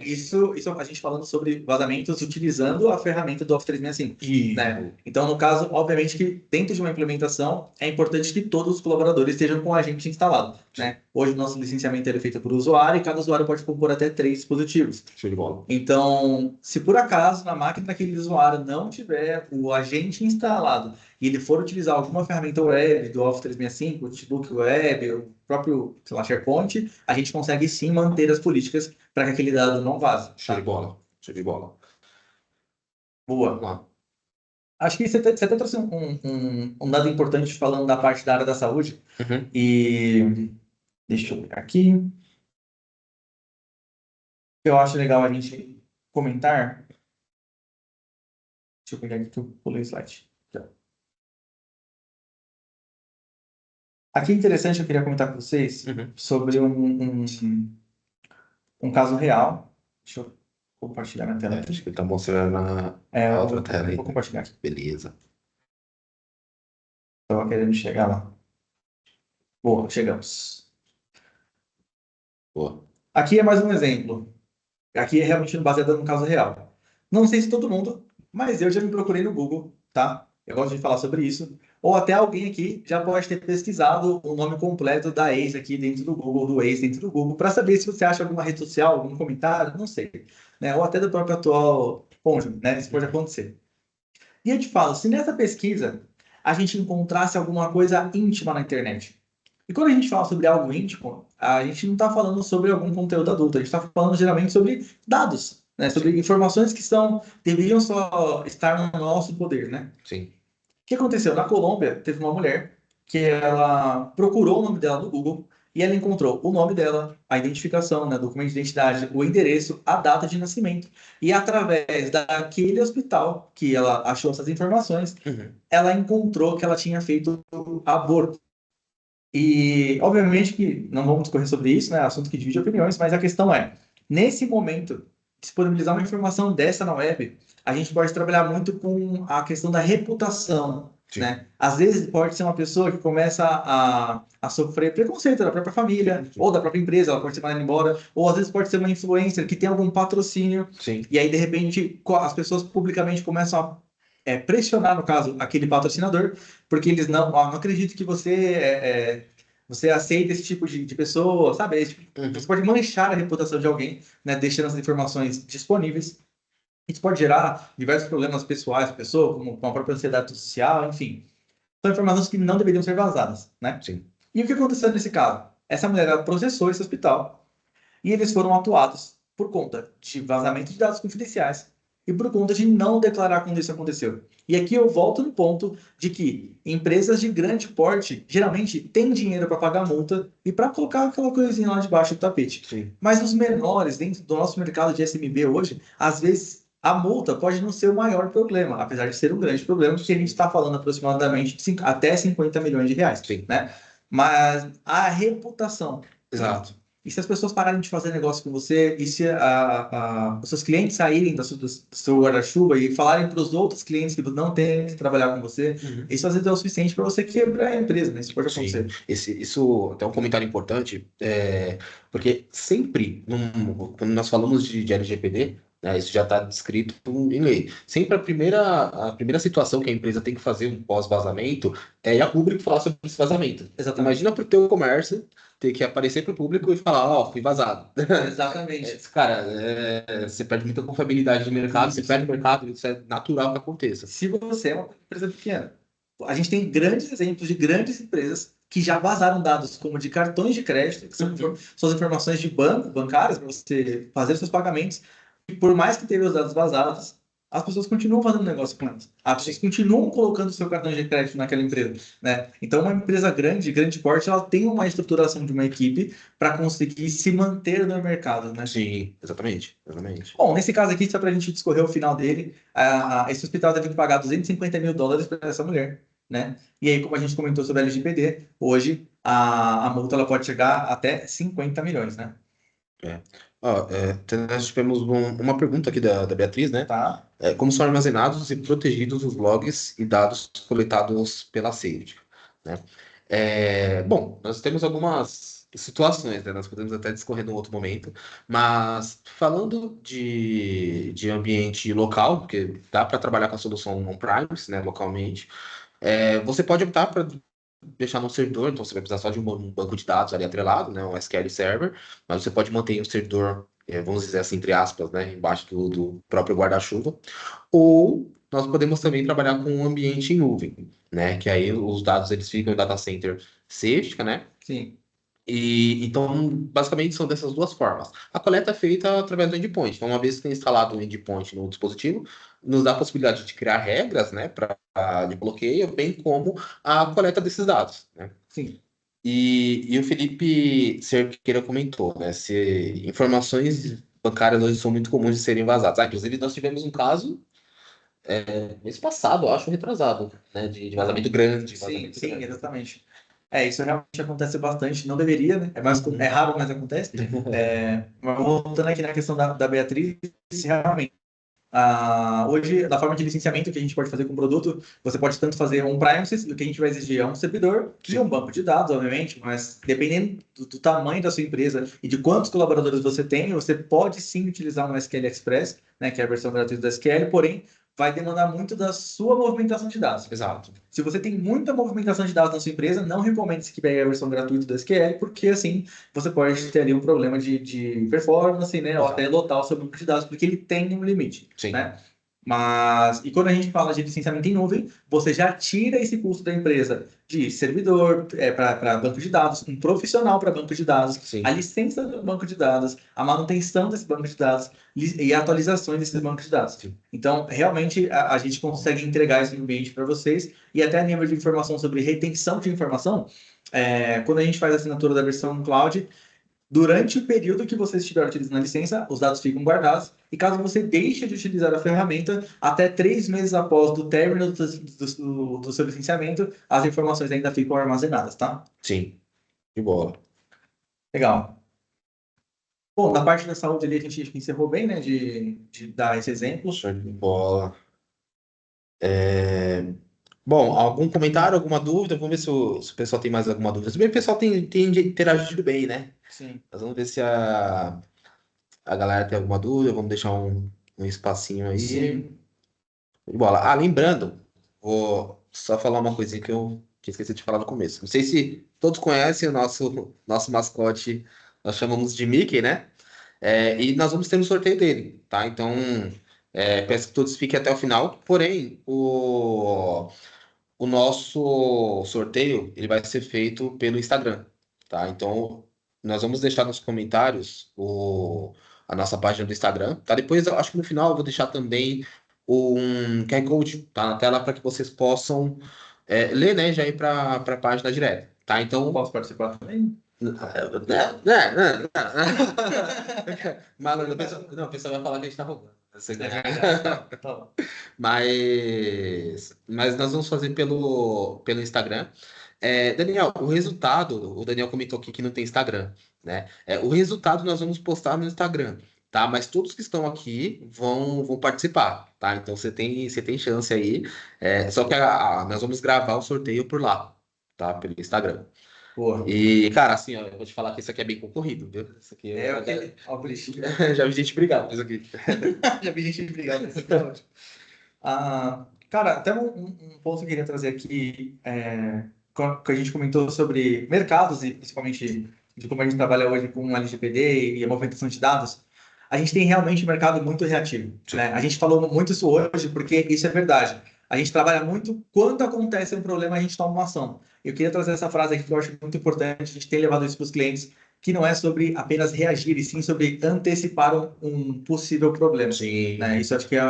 Isso a gente falando sobre vazamentos utilizando a ferramenta do Office 365, né? Então, no caso, obviamente que dentro de uma implementação é importante que todos os colaboradores estejam com a gente instalado, né? Hoje o nosso licenciamento é feito por usuário e cada usuário pode compor até 3 dispositivos. Show de bola. Então, se por acaso na máquina daquele usuário não tiver o agente instalado e ele for utilizar alguma ferramenta web do Office 365, o Outlook Web, o próprio, sei lá, SharePoint, a gente consegue sim manter as políticas para que aquele dado não vaze. Show de bola. Show de bola. Boa. Vamos lá. Acho que você até trouxe um dado importante falando da parte da área da saúde. Uhum. E deixa eu pegar aqui. Eu acho legal a gente comentar. Deixa eu pegar aqui que eu pulei o slide. Aqui é interessante, eu queria comentar com vocês sobre um caso real. Deixa eu compartilhar minha tela aqui. Acho que ele tá mostrando na outra tela aí. Vou compartilhar aqui. Beleza. Estava querendo chegar lá. Boa, chegamos. Boa. Aqui é mais um exemplo. Aqui é realmente baseado no caso real. Não sei se todo mundo, mas eu já me procurei no Google, tá? Eu gosto de falar sobre isso. Ou até alguém aqui já pode ter pesquisado o nome completo da ex aqui dentro do Google, do ex dentro do Google, para saber se você acha alguma rede social, algum comentário, não sei. Né? Ou até do próprio atual cônjuge, né? Isso pode acontecer. E eu te falo, se nessa pesquisa a gente encontrasse alguma coisa íntima na internet. E quando a gente fala sobre algo íntimo, a gente não está falando sobre algum conteúdo adulto, a gente está falando geralmente sobre dados, né? Sobre informações que deveriam só estar no nosso poder, né? Sim. O que aconteceu? Na Colômbia, teve uma mulher que ela procurou o nome dela no Google e ela encontrou o nome dela, a identificação, né, documento de identidade, o endereço, a data de nascimento. E através daquele hospital que ela achou essas informações, Uhum. ela encontrou que ela tinha feito aborto. E, obviamente, que não vamos discorrer sobre isso, né? Assunto que divide opiniões, mas a questão é, nesse momento, disponibilizar uma informação dessa na web, a gente pode trabalhar muito com a questão da reputação, Sim. né? Às vezes pode ser uma pessoa que começa a sofrer preconceito da própria família, ou da própria empresa, ela pode ser mandada embora, ou às vezes pode ser uma influencer que tem algum patrocínio, Sim. e aí, de repente, as pessoas publicamente começam a pressionar, no caso, aquele patrocinador, porque eles não acreditam que você aceita esse tipo de pessoa, sabe? Você pode manchar a reputação de alguém, né, deixando essas informações disponíveis. Isso pode gerar diversos problemas pessoais da pessoa, como a própria ansiedade social, enfim. São informações que não deveriam ser vazadas, né? Sim. E o que aconteceu nesse caso? Essa mulher ela processou esse hospital e eles foram atuados por conta de vazamento de dados confidenciais e por conta de não declarar quando isso aconteceu. E aqui eu volto no ponto de que empresas de grande porte geralmente têm dinheiro para pagar multa e para colocar aquela coisinha lá debaixo do tapete. Sim. Mas os menores, dentro do nosso mercado de SMB hoje, às vezes a multa pode não ser o maior problema, apesar de ser um grande problema, porque a gente está falando aproximadamente de até 50 milhões de reais, Sim. né? Mas a reputação. Exato. E se as pessoas pararem de fazer negócio com você, e se os seus clientes saírem do seu guarda-chuva e falarem para os outros clientes que não têm que trabalhar com você, isso às vezes é o suficiente para você quebrar a empresa, né? Isso pode Sim, acontecer. isso até um comentário importante, porque sempre, quando nós falamos de LGPD, né, isso já está descrito em lei. Sempre a primeira situação que a empresa tem que fazer um pós-vazamento é ir a público falar sobre esse vazamento. Exatamente. Imagina para o teu comércio ter que aparecer para o público e falar, ó, fui vazado. Exatamente. Cara, você perde muita confiabilidade de mercado, você perde o mercado, isso é natural que aconteça. Se você é uma empresa pequena, a gente tem grandes exemplos de grandes empresas que já vazaram dados como de cartões de crédito, que são suas informações de banco, bancárias, para você fazer seus pagamentos. E por mais que tenha os dados vazados, as pessoas continuam fazendo negócio com elas. As pessoas continuam colocando seu cartão de crédito naquela empresa, né? Então, uma empresa grande, grande porte, ela tem uma estruturação de uma equipe para conseguir se manter no mercado, né? Sim, exatamente, exatamente. Bom, nesse caso aqui, só para a gente discorrer o final dele, esse hospital teve que pagar 250 mil dólares para essa mulher, né? E aí, como a gente comentou sobre a LGPD, hoje a multa ela pode chegar até 50 milhões, né? Ó, então nós tivemos uma pergunta aqui da Beatriz, né? Tá? Como são armazenados e protegidos os logs e dados coletados pela Sage, né? Bom, nós temos algumas situações, né? Nós podemos até discorrer num outro momento, mas falando de ambiente local, porque dá para trabalhar com a solução on-premise, né, localmente, você pode optar para deixar no servidor, então você vai precisar só de um banco de dados ali atrelado, né, um SQL Server, mas você pode manter o servidor, vamos dizer assim, entre aspas, né, embaixo do próprio guarda-chuva, ou nós podemos também trabalhar com um ambiente em nuvem, né, que aí os dados eles ficam em data center Safety, né, Sim. e então, basicamente, são dessas duas formas. A coleta é feita através do endpoint. Então, uma vez que tem instalado o endpoint no dispositivo, nos dá a possibilidade de criar regras, né, de bloqueio, bem como a coleta desses dados, né? Sim. E o Felipe Cerqueira comentou, né, se informações bancárias hoje são muito comuns de serem vazadas. Inclusive, nós tivemos um caso mês passado, eu acho, retrasado, né, de vazamento grande. Sim, Vazamento sim, grande. exatamente. Isso realmente acontece bastante, não deveria, né? É raro, mas acontece. Mas voltando aqui na questão da Beatriz, realmente, Hoje, da forma de licenciamento que a gente pode fazer com o produto, você pode tanto fazer um premises, o que a gente vai exigir é um servidor e um banco de dados, obviamente, mas dependendo do tamanho da sua empresa e de quantos colaboradores você tem, você pode sim utilizar um SQL Express, né, que é a versão gratuita do SQL, porém, vai demandar muito da sua movimentação de dados. Exato. Se você tem muita movimentação de dados na sua empresa, não recomendo que pegue a versão gratuita do SQL, porque assim você pode ter ali um problema de performance, né? Ou Exato. até lotar o seu banco de dados, porque ele tem um limite, Sim. né? E quando a gente fala de licenciamento em nuvem, você já tira esse custo da empresa de servidor para banco de dados, um profissional para banco de dados, Sim. a licença do banco de dados, a manutenção desse banco de dados e atualizações desses bancos de dados. Sim. Então, realmente, a gente consegue entregar esse ambiente para vocês e até a nível de informação sobre retenção de informação, quando a gente faz a assinatura da versão cloud, durante o período que você estiver utilizando a licença, os dados ficam guardados. E caso você deixe de utilizar a ferramenta, até 3 meses após do término do seu licenciamento, as informações ainda ficam armazenadas, tá? Sim. De bola. Legal. Bom, na parte da saúde ali a gente encerrou bem, né? De dar esse exemplo. Show de bola. Bom, algum comentário, alguma dúvida? Vamos ver se o pessoal tem mais alguma dúvida. Se bem que o pessoal tem interagido bem, né? Sim. Mas vamos ver se a galera tem alguma dúvida. Vamos deixar um espacinho aí. Sim. De bola. Lembrando, vou só falar uma coisinha que eu tinha esquecido de falar no começo. Não sei se todos conhecem o nosso mascote, nós chamamos de Mickey, né? E nós vamos ter um sorteio dele, tá? Então, peço que todos fiquem até o final. Porém, o nosso sorteio ele vai ser feito pelo Instagram, tá? Então, nós vamos deixar nos comentários a nossa página do Instagram, tá? Depois, eu acho que no final eu vou deixar também um QR Code, tá? Na tela para que vocês possam ler, né? Já ir para a página direto, tá? Então, Posso participar também? Malandro, a pessoa vai falar que a gente tá roubando. É verdade. Tá bom. Mas nós vamos fazer pelo Instagram. Daniel, o Daniel comentou aqui que não tem Instagram, né? O resultado nós vamos postar no Instagram, tá? Mas todos que estão aqui vão participar, tá? Então você tem chance aí. Só que nós vamos gravar o sorteio por lá, tá? Pelo Instagram. Boa. E, cara, assim, ó, eu vou te falar que isso aqui é bem concorrido, viu? Isso aqui Ó, por isso. já vi gente brigar com isso aqui. Já vi gente brigar nesse episódio. Cara, até um ponto que eu queria trazer aqui, que a gente comentou sobre mercados e principalmente de como a gente trabalha hoje com o LGPD e a movimentação de dados. A gente tem realmente um mercado muito reativo, né? A gente falou muito isso hoje porque isso é verdade. A gente trabalha muito quando acontece um problema, a gente toma uma ação. Eu queria trazer essa frase aqui que eu acho muito importante, a gente tem levado isso para os clientes, que não é sobre apenas reagir, e sim sobre antecipar um possível problema. Sim. Né? Isso acho que é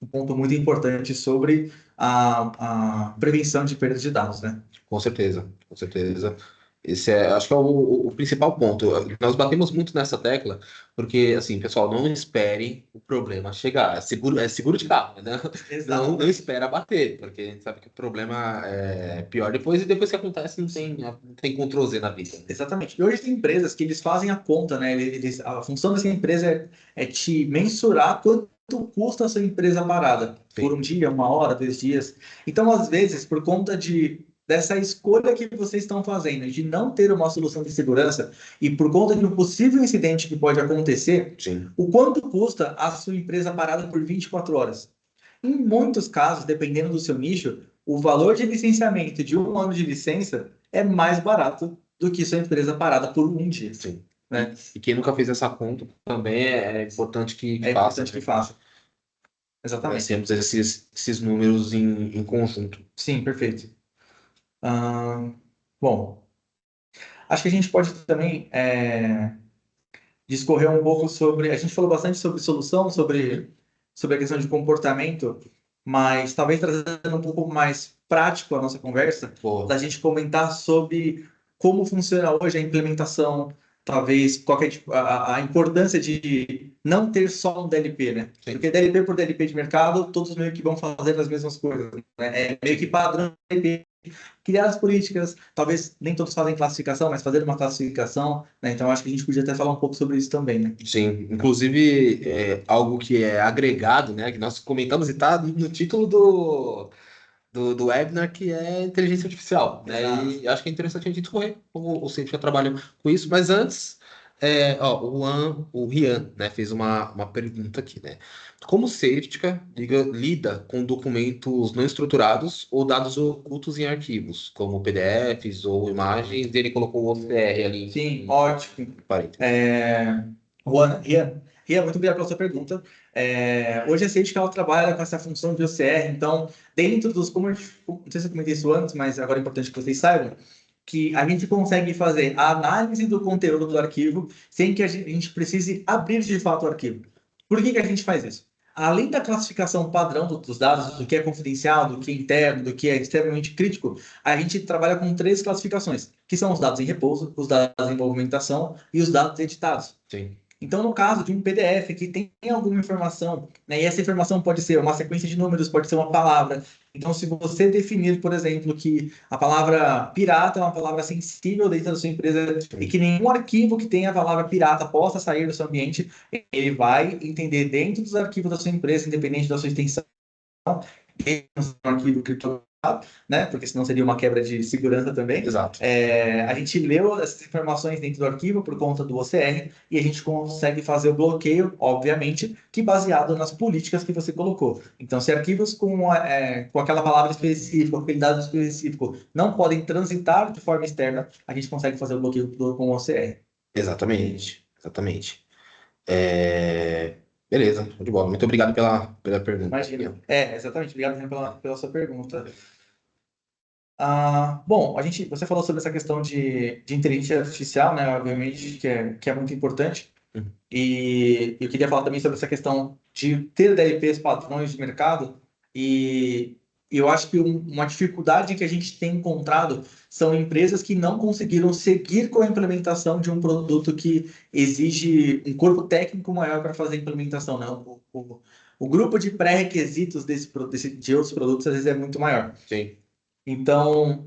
um ponto muito importante sobre a prevenção de perda de dados, né? Com certeza, com certeza. Esse acho que é o principal ponto. Nós batemos muito nessa tecla, porque, assim, pessoal, não esperem o problema chegar. É seguro de carro, né? Não espera bater, porque a gente sabe que o problema é pior depois, e depois que acontece, não tem Ctrl Z na vida. Exatamente. E hoje tem empresas que eles fazem a conta, né? A função dessa empresa é te mensurar quanto custa a sua empresa parada. Sim. Por um dia, 1 hora, 2 dias. Então, às vezes, por conta dessa escolha que vocês estão fazendo de não ter uma solução de segurança e por conta de um possível incidente que pode acontecer, Sim. o quanto custa a sua empresa parada por 24 horas? Em muitos casos, dependendo do seu nicho, o valor de licenciamento de 1 ano de licença é mais barato do que sua empresa parada por um dia. Sim. Né? E quem nunca fez essa conta também é importante que É faça. importante que faça. Exatamente. Nós temos esses números em conjunto. Sim, perfeito. Bom, acho que a gente pode também discorrer um pouco sobre. A gente falou bastante sobre solução, sobre a questão de comportamento, mas talvez trazendo um pouco mais prático a nossa conversa, Boa. da gente comentar sobre como funciona hoje a implementação, talvez qual que é tipo, a importância de não ter só um DLP, né? Sim. Porque DLP por DLP de mercado, todos meio que vão fazer as mesmas coisas, né? É meio que padrão DLP criar as políticas, talvez nem todos fazem classificação, mas fazer uma classificação, né? Então acho que a gente podia até falar um pouco sobre isso também, né? Sim, inclusive algo que é agregado, né, que nós comentamos e está no título do webinar, que é inteligência artificial, né? Exato. E acho que é interessante a gente discorrer como o Científica trabalha com isso, mas antes, o Rian, né, fez uma pergunta aqui, né? Como o Científica lida com documentos não estruturados ou dados ocultos em arquivos, como PDFs ou imagens, e ele colocou o OCR ali Sim, em ótimo. parênteses. Rian, muito obrigado pela sua pergunta. Hoje a Sage ela trabalha com essa função de OCR, então, dentro dos, não sei se eu comentei isso antes, mas agora é importante que vocês saibam, que a gente consegue fazer a análise do conteúdo do arquivo sem que a gente precise abrir de fato o arquivo. Por que a gente faz isso? Além da classificação padrão dos dados, do que é confidencial, do que é interno, do que é extremamente crítico, a gente trabalha com 3 classificações, que são os dados em repouso, os dados em movimentação e os dados editados. Sim. Então, no caso de um PDF que tem alguma informação, né, e essa informação pode ser uma sequência de números, pode ser uma palavra. Então, se você definir, por exemplo, que a palavra pirata é uma palavra sensível dentro da sua empresa e que nenhum arquivo que tenha a palavra pirata possa sair do seu ambiente, ele vai entender dentro dos arquivos da sua empresa, independente da sua extensão, um arquivo criptografado, né? Porque senão seria uma quebra de segurança também. Exato. A gente leu essas informações dentro do arquivo por conta do OCR e a gente consegue fazer o bloqueio, obviamente, que baseado nas políticas que você colocou. Então, se arquivos com aquela palavra específica, com aquele dado específico, não podem transitar de forma externa, a gente consegue fazer o bloqueio com o OCR. Exatamente, exatamente. Beleza, show de bola. Muito obrigado pela pergunta. Imagina. Exatamente. Obrigado Renan, pela sua pergunta. Bom, você falou sobre essa questão de inteligência artificial, né? Obviamente, que é muito importante. Uhum. E eu queria falar também sobre essa questão de ter DLPs padrões de mercado. E eu acho que uma dificuldade que a gente tem encontrado são empresas que não conseguiram seguir com a implementação de um produto que exige um corpo técnico maior para fazer a implementação, né? O grupo de pré-requisitos de outros produtos às vezes é muito maior. Sim. Então,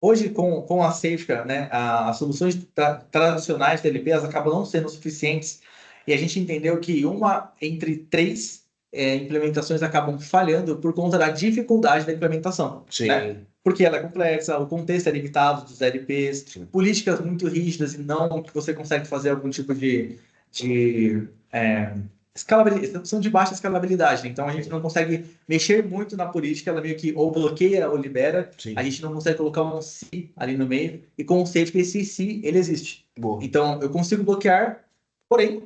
hoje com a Safeguard, né, as soluções tradicionais de DLP elas acabam não sendo suficientes e a gente entendeu que uma entre 3 implementações acabam falhando por conta da dificuldade da implementação. Sim. Né? Porque ela é complexa, o contexto é limitado dos DLPs, Sim. políticas muito rígidas e não que você consegue fazer algum tipo de escalabilidade, são de baixa escalabilidade, então a gente não consegue mexer muito na política, ela meio que ou bloqueia ou libera, Sim. a gente não consegue colocar um se ali no meio, e com o safety esse se ele existe. Boa. Então eu consigo bloquear, porém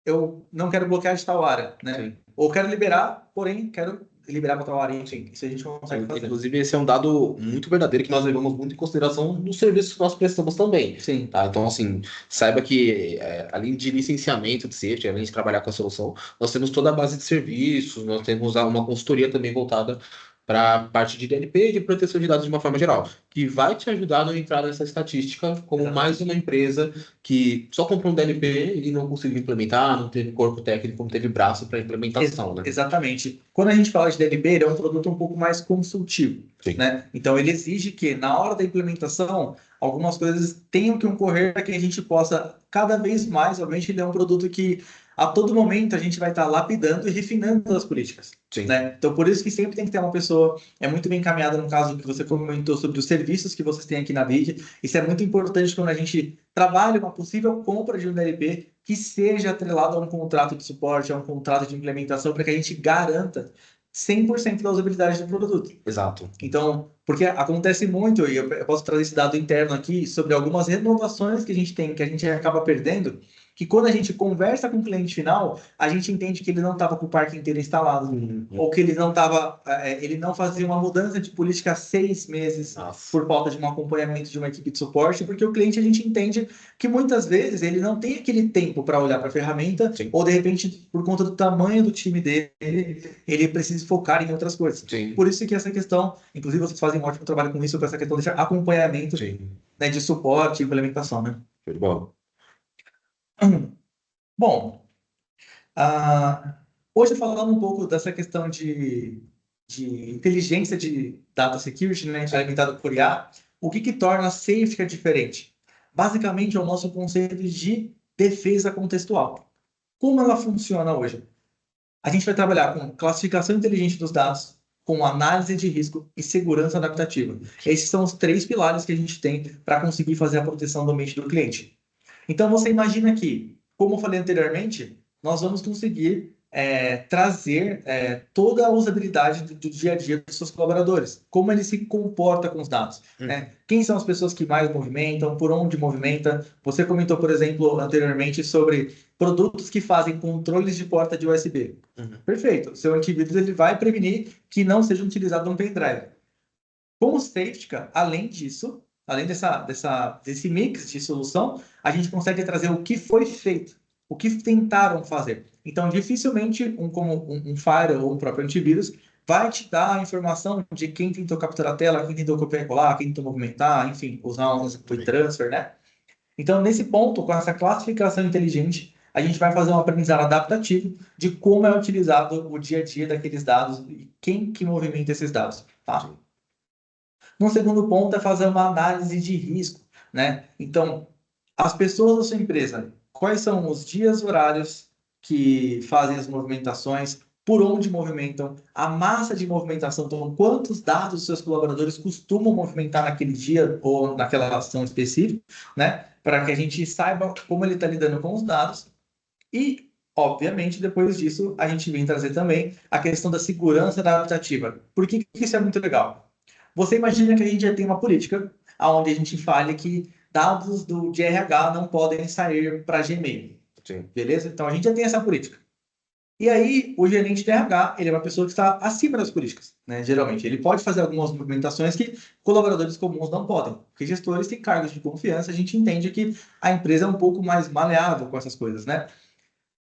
eu não quero bloquear de tal área, né? Sim. Ou quero liberar, porém quero liberar para tal área, enfim, isso a gente consegue fazer. Inclusive, esse é um dado muito verdadeiro que nós levamos muito em consideração nos serviços que nós prestamos também. Sim. Tá? Então, assim, saiba que além de licenciamento de safety, além de trabalhar com a solução, nós temos toda a base de serviços, nós temos uma consultoria também voltada para a parte de DLP e de proteção de dados de uma forma geral, que vai te ajudar a não entrar nessa estatística como Exatamente. mais uma empresa que só comprou um DLP e não conseguiu implementar, não teve corpo técnico, não teve braço para implementação. Né? Exatamente. Quando a gente fala de DLP, ele é um produto um pouco mais consultivo. Sim. Né? Então, ele exige que, na hora da implementação, algumas coisas tenham que ocorrer para que a gente possa, cada vez mais, obviamente, ele é um produto que, a todo momento, a gente vai estar lapidando e refinando as políticas. Sim. Né? Então, por isso que sempre tem que ter uma pessoa muito bem encaminhada, no caso que você comentou sobre os serviços que vocês têm aqui na BID. Isso é muito importante quando a gente trabalha uma possível compra de um DLP que seja atrelado a um contrato de suporte, a um contrato de implementação, para que a gente garanta 100% da usabilidade do produto. Exato. Então, porque acontece muito, e eu posso trazer esse dado interno aqui, sobre algumas renovações que a gente tem, que a gente acaba perdendo, que quando a gente conversa com o cliente final, a gente entende que ele não estava com o parque inteiro instalado, ou que ele não fazia uma mudança de política há 6 meses. Nossa. Por falta de um acompanhamento de uma equipe de suporte, porque o cliente a gente entende que muitas vezes ele não tem aquele tempo para olhar para a ferramenta, Sim. ou de repente, por conta do tamanho do time dele, ele precisa focar em outras coisas. Sim. Por isso que essa questão, inclusive vocês fazem um ótimo trabalho com isso, com essa questão de acompanhamento, Sim. né, de suporte e implementação, né? Show de bola. Bom, hoje falando um pouco dessa questão de de inteligência de data security, né, alimentado por IA, o que torna a Safetica diferente? Basicamente, é o nosso conceito de defesa contextual. Como ela funciona hoje? A gente vai trabalhar com classificação inteligente dos dados, com análise de risco e segurança adaptativa. Esses são os 3 pilares que a gente tem para conseguir fazer a proteção do ambiente do cliente. Então, você imagina que, como eu falei anteriormente, nós vamos conseguir trazer toda a usabilidade do dia a dia dos seus colaboradores, como ele se comporta com os dados, né? Quem são as pessoas que mais movimentam, por onde movimenta. Você comentou, por exemplo, anteriormente sobre produtos que fazem controles de porta de USB. Perfeito. Seu antivírus ele vai prevenir que não seja utilizado um pendrive. Com o Safetica, além disso, além desse mix de solução, a gente consegue trazer o que foi feito, o que tentaram fazer. Então, dificilmente como um Firewall ou um próprio antivírus vai te dar a informação de quem tentou capturar a tela, quem tentou copiar e colar, quem tentou movimentar, enfim, usar um quick transfer, né? Então, nesse ponto, com essa classificação inteligente, a gente vai fazer um aprendizado adaptativo de como é utilizado o dia a dia daqueles dados e quem que movimenta esses dados, tá? No segundo ponto é fazer uma análise de risco, né? Então, as pessoas da sua empresa, quais são os dias, horários que fazem as movimentações, por onde movimentam, a massa de movimentação, então quantos dados os seus colaboradores costumam movimentar naquele dia ou naquela ação específica, né? Para que a gente saiba como ele está lidando com os dados e, obviamente, depois disso, a gente vem trazer também a questão da segurança adaptativa. Por que isso é muito legal? Você imagina que a gente já tem uma política onde a gente fale que dados de RH não podem sair para Gmail. Sim. Beleza? Então, a gente já tem essa política. E aí, o gerente de RH, ele é uma pessoa que está acima das políticas, né? Geralmente, ele pode fazer algumas movimentações que colaboradores comuns não podem, porque gestores têm cargos de confiança, a gente entende que a empresa é um pouco mais maleável com essas coisas, né?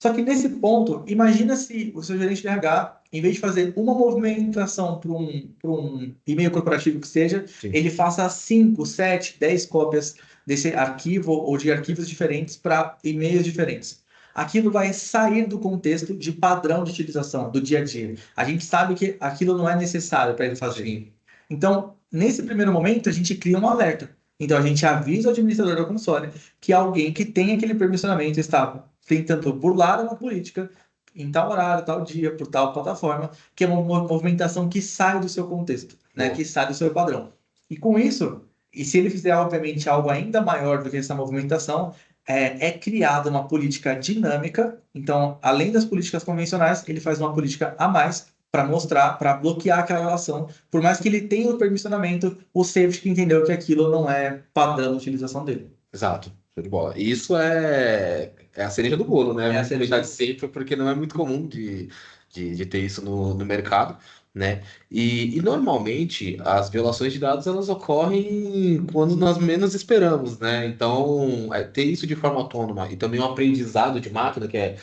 Só que nesse ponto, imagina se o seu gerente de RH, em vez de fazer uma movimentação para um e-mail corporativo que seja, Sim. ele faça 5, 7, 10 cópias desse arquivo ou de arquivos diferentes para e-mails diferentes. Aquilo vai sair do contexto de padrão de utilização do dia a dia. A gente sabe que aquilo não é necessário para ele fazer. Então, nesse primeiro momento, a gente cria um alerta. Então, a gente avisa o administrador da console que alguém que tem aquele permissionamento está tentando burlar uma política em tal horário, tal dia, por tal plataforma, que é uma movimentação que sai do seu contexto, né? Que sai do seu padrão. E com isso, e se ele fizer, obviamente, algo ainda maior do que essa movimentação, é criada uma política dinâmica. Então, além das políticas convencionais, ele faz uma política a mais para mostrar, para bloquear aquela relação. Por mais que ele tenha o permissionamento, o safety entendeu que aquilo não é padrão de utilização dele. Exato, show de bola. E isso é a cereja do bolo, né? É a cereja Deixar do de sempre, porque não é muito comum de ter isso no mercado, né? E normalmente as violações de dados elas ocorrem quando nós menos esperamos, né? Então, ter isso de forma autônoma e também um aprendizado de máquina, que é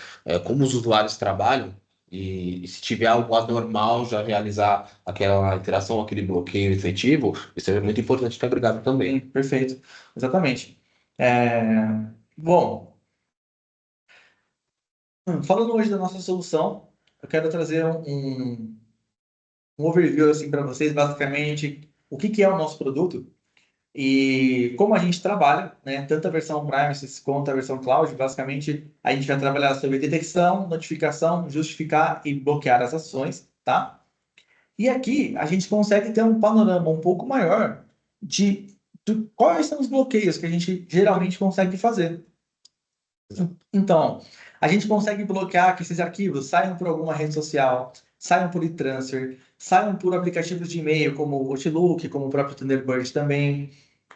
como os usuários trabalham, e se tiver algo anormal, já realizar aquela interação, aquele bloqueio efetivo, isso é muito importante ter agregado também. Sim, perfeito. Exatamente. Bom, falando hoje da nossa solução, eu quero trazer um overview assim, para vocês, basicamente, o que é o nosso produto e como a gente trabalha, né? Tanto a versão Premises quanto a versão Cloud. Basicamente, a gente vai trabalhar sobre detecção, notificação, justificar e bloquear as ações, tá? E aqui a gente consegue ter um panorama um pouco maior de quais são os bloqueios que a gente geralmente consegue fazer. Então, a gente consegue bloquear que esses arquivos saiam por alguma rede social, saiam por e-transfer, saiam por aplicativos de e-mail, como o Outlook, como o próprio Thunderbird também.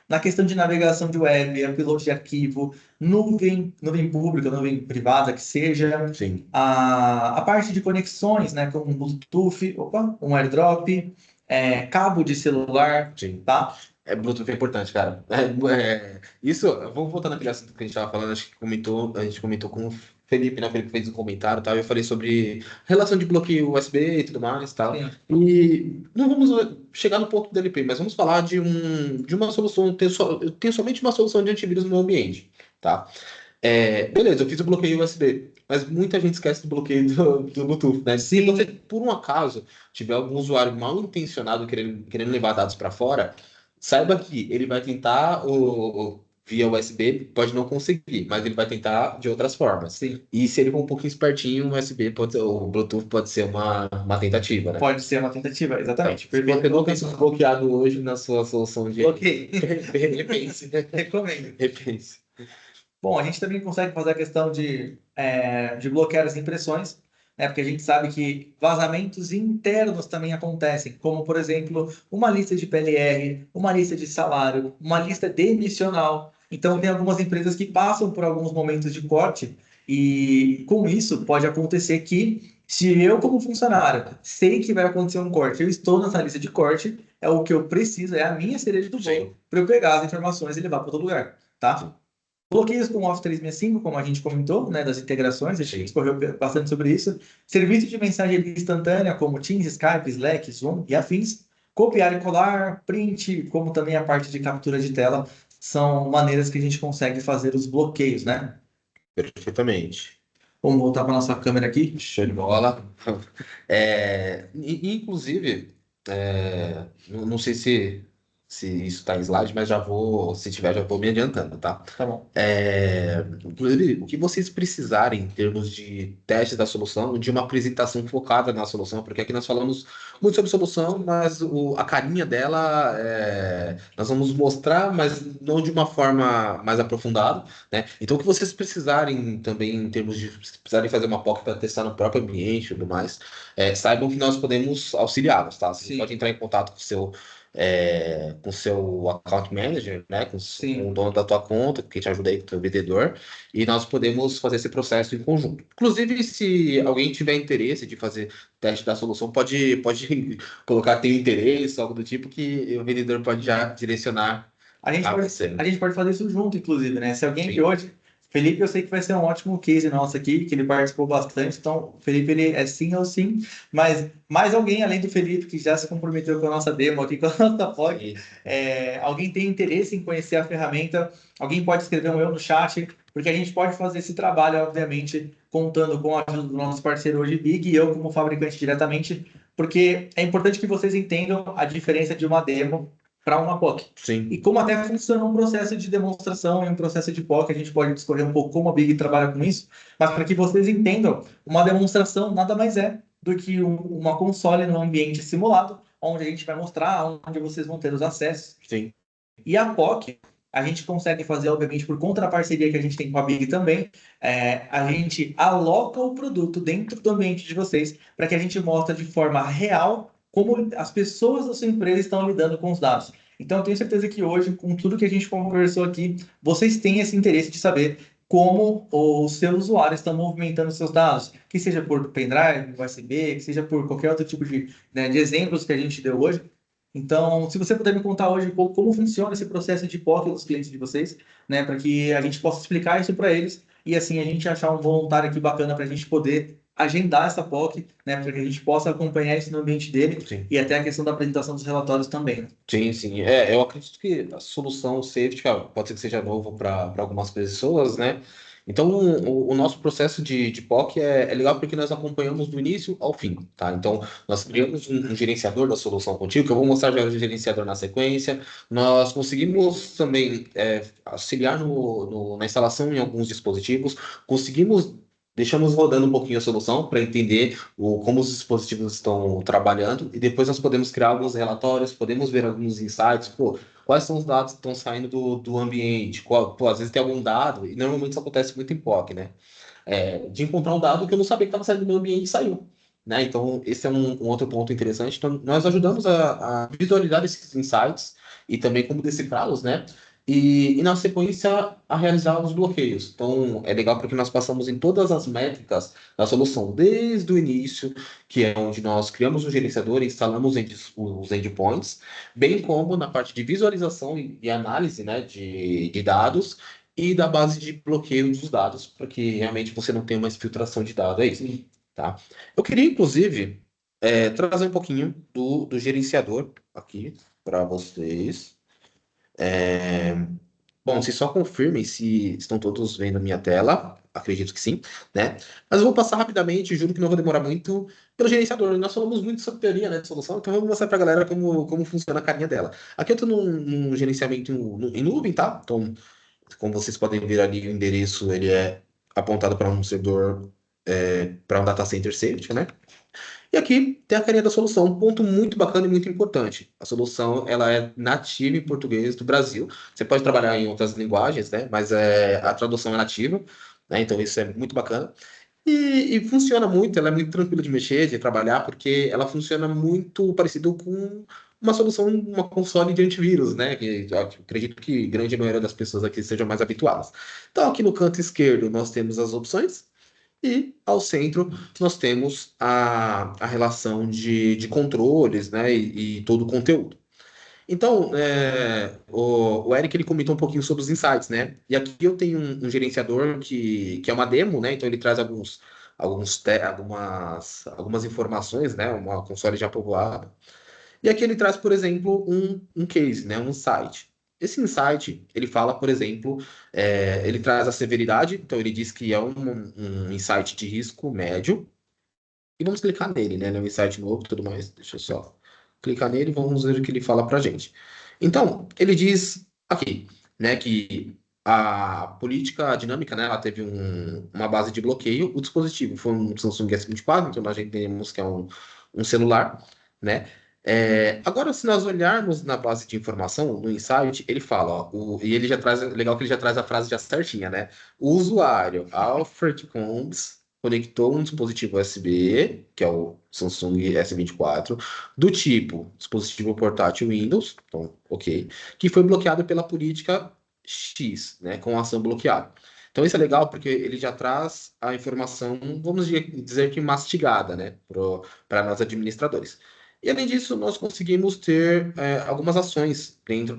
Na questão de navegação de web, upload de arquivo, nuvem pública, nuvem privada, que seja. Sim. A parte de conexões, né, como um Bluetooth, um AirDrop, cabo de celular, Sim. tá? Bluetooth é importante, cara. Isso, vamos voltar naquele assunto que a gente estava falando, acho que a gente comentou com o Felipe, né? O Felipe fez um comentário e tal, e eu falei sobre relação de bloqueio USB e tudo mais e tal. Sim. E não vamos chegar no ponto do DLP, mas vamos falar de uma solução, eu tenho somente uma solução de antivírus no meu ambiente, tá? Beleza, eu fiz o bloqueio USB. mas muita gente esquece do bloqueio do Bluetooth, né? Se você, por um acaso, tiver algum usuário mal intencionado querendo levar dados para fora, saiba que ele vai tentar via USB, pode não conseguir, mas ele vai tentar de outras formas. Sim. E se ele for um pouquinho espertinho, o USB o Bluetooth pode ser uma tentativa, né? Pode ser uma tentativa, exatamente. Então, se Perfeito. você não tem isso bloqueado hoje na sua solução de Ok. repense, né? Recomendo. Repense. Bom, a gente também consegue fazer a questão de bloquear as impressões, né? Porque a gente sabe que vazamentos internos também acontecem, como, por exemplo, uma lista de PLR, uma lista de salário, uma lista demissional. Então, tem algumas empresas que passam por alguns momentos de corte, e com isso pode acontecer que, se eu, como funcionário, sei que vai acontecer um corte, eu estou nessa lista de corte, é o que eu preciso, é a minha cereja do bolo, para eu pegar as informações e levar para outro lugar, tá? Bloqueios com o Office 365, como a gente comentou, né, das integrações, a gente discorreu bastante sobre isso. Serviços de mensageria instantânea, como Teams, Skype, Slack, Zoom e afins. Copiar e colar, print, como também a parte de captura de tela, são maneiras que a gente consegue fazer os bloqueios, né? Perfeitamente. Vamos voltar para nossa câmera aqui. Show de bola. Inclusive, não sei se isso está em slide, mas se tiver, já vou me adiantando, tá? Tá bom. Inclusive, o que vocês precisarem em termos de teste da solução, de uma apresentação focada na solução, porque aqui nós falamos muito sobre solução, mas a carinha dela nós vamos mostrar, mas não de uma forma mais aprofundada, né? Então, o que vocês precisarem também, em termos de se precisarem fazer uma POC para testar no próprio ambiente e tudo mais, saibam que nós podemos auxiliá-los, tá? Você Sim. pode entrar em contato com o seu account manager, né? Com o dono da tua conta, que te ajuda aí com o teu vendedor, e nós podemos fazer esse processo em conjunto. Inclusive, se alguém tiver interesse de fazer teste da solução, pode colocar tem interesse, algo do tipo, que o vendedor pode já direcionar A gente a pode, você. a gente pode fazer isso junto, inclusive, né? Se alguém Sim. que hoje. Felipe, eu sei que vai ser um ótimo case nosso aqui, que ele participou bastante. Então, o Felipe, ele é sim ou sim. Mas mais alguém, além do Felipe, que já se comprometeu com a nossa demo aqui, com a nossa POC, alguém tem interesse em conhecer a ferramenta, alguém pode escrever um eu no chat, porque a gente pode fazer esse trabalho, obviamente, contando com a ajuda do nosso parceiro hoje, Big, e eu como fabricante diretamente, porque é importante que vocês entendam a diferença de uma demo para uma POC. Sim. E como até funciona um processo de demonstração e um processo de POC, a gente pode discorrer um pouco como a Big trabalha com isso, mas para que vocês entendam, uma demonstração nada mais é do que uma console no ambiente simulado, onde a gente vai mostrar onde vocês vão ter os acessos. Sim. E a POC, a gente consegue fazer, obviamente, por conta da parceria que a gente tem com a Big também, a gente aloca o produto dentro do ambiente de vocês, para que a gente mostre de forma real como as pessoas da sua empresa estão lidando com os dados. Então, eu tenho certeza que hoje, com tudo que a gente conversou aqui, vocês têm esse interesse de saber como os seus usuários estão movimentando seus dados, que seja por pendrive, USB, que seja por qualquer outro tipo de exemplos que a gente deu hoje. Então, se você puder me contar hoje como funciona esse processo de POC dos clientes de vocês, né, para que a gente possa explicar isso para eles e assim a gente achar um voluntário aqui bacana para a gente poder agendar essa POC, né, para que a gente possa acompanhar isso no ambiente dele. Sim. E até a questão da apresentação dos relatórios também. Sim, sim. Eu acredito que a solução safety, cara, pode ser que seja novo para algumas pessoas, né? Então, o nosso processo de POC é legal porque nós acompanhamos do início ao fim, tá? Então, nós criamos um gerenciador da solução contigo, que eu vou mostrar já o gerenciador na sequência. Nós conseguimos também auxiliar na instalação em alguns dispositivos, conseguimos. Deixamos rodando um pouquinho a solução para entender como os dispositivos estão trabalhando e depois nós podemos criar alguns relatórios, podemos ver alguns insights, quais são os dados que estão saindo do ambiente, às vezes tem algum dado, e normalmente isso acontece muito em POC, né? De encontrar um dado que eu não sabia que estava saindo do meu ambiente e saiu. Né? Então, esse é um outro ponto interessante. Então, nós ajudamos a visualizar esses insights e também como decifrá-los, né? E na sequência a realizar os bloqueios. Então é legal porque nós passamos em todas as métricas da solução, desde o início, que é onde nós criamos o gerenciador e instalamos os endpoints, bem como na parte de visualização e análise, né, de dados e da base de bloqueio dos dados, para que realmente você não tenha uma filtração de dados. É isso, tá? Eu queria, inclusive, trazer um pouquinho do gerenciador aqui para vocês. Bom, vocês só confirmem se estão todos vendo a minha tela. acredito que sim, né? Mas eu vou passar rapidamente, juro que não vou demorar muito, pelo gerenciador. Nós falamos muito sobre teoria, né, de solução, então eu vou mostrar para a galera como funciona a carinha dela. Aqui eu estou num gerenciamento em nuvem, tá? Então, como vocês podem ver ali, o endereço ele é apontado para um servidor, para um data center safety, né? E aqui tem a carinha da solução, um ponto muito bacana e muito importante. A solução ela é nativa em português do Brasil. Você pode trabalhar em outras linguagens, né? Mas a tradução é nativa, né? Então isso é muito bacana. E funciona muito, ela é muito tranquila de mexer, de trabalhar, porque ela funciona muito parecido com uma solução, uma console de antivírus, né? Que eu acredito que grande maioria das pessoas aqui sejam mais habituadas. Então, aqui no canto esquerdo, nós temos as opções. E ao centro nós temos a relação de controles, né, e todo o conteúdo. Então, o Eric ele comentou um pouquinho sobre os insights, né? E aqui eu tenho um gerenciador que é uma demo, né? Então ele traz algumas informações, né? Uma console já povoada. E aqui ele traz, por exemplo, um case, né? Um insight. Esse insight, ele fala, por exemplo, ele traz a severidade, então ele diz que é um insight de risco médio, e vamos clicar nele, né? Ele é um insight novo e tudo mais. Deixa eu só clicar nele e vamos ver o que ele fala pra gente. Então, ele diz aqui, né, que a política dinâmica, né, ela teve uma base de bloqueio. O dispositivo foi um Samsung S24, então nós já entendemos que é um celular, né? Agora, se nós olharmos na base de informação, no insight, ele fala, ó, e ele já traz, legal que ele já traz a frase já certinha, né? O usuário Alfred Combs conectou um dispositivo USB, que é o Samsung S24, do tipo dispositivo portátil Windows, então, ok, que foi bloqueado pela política X, né, com ação bloqueada. Então isso é legal porque ele já traz a informação, vamos dizer que mastigada, né, para nós administradores. E além disso, nós conseguimos ter algumas ações dentro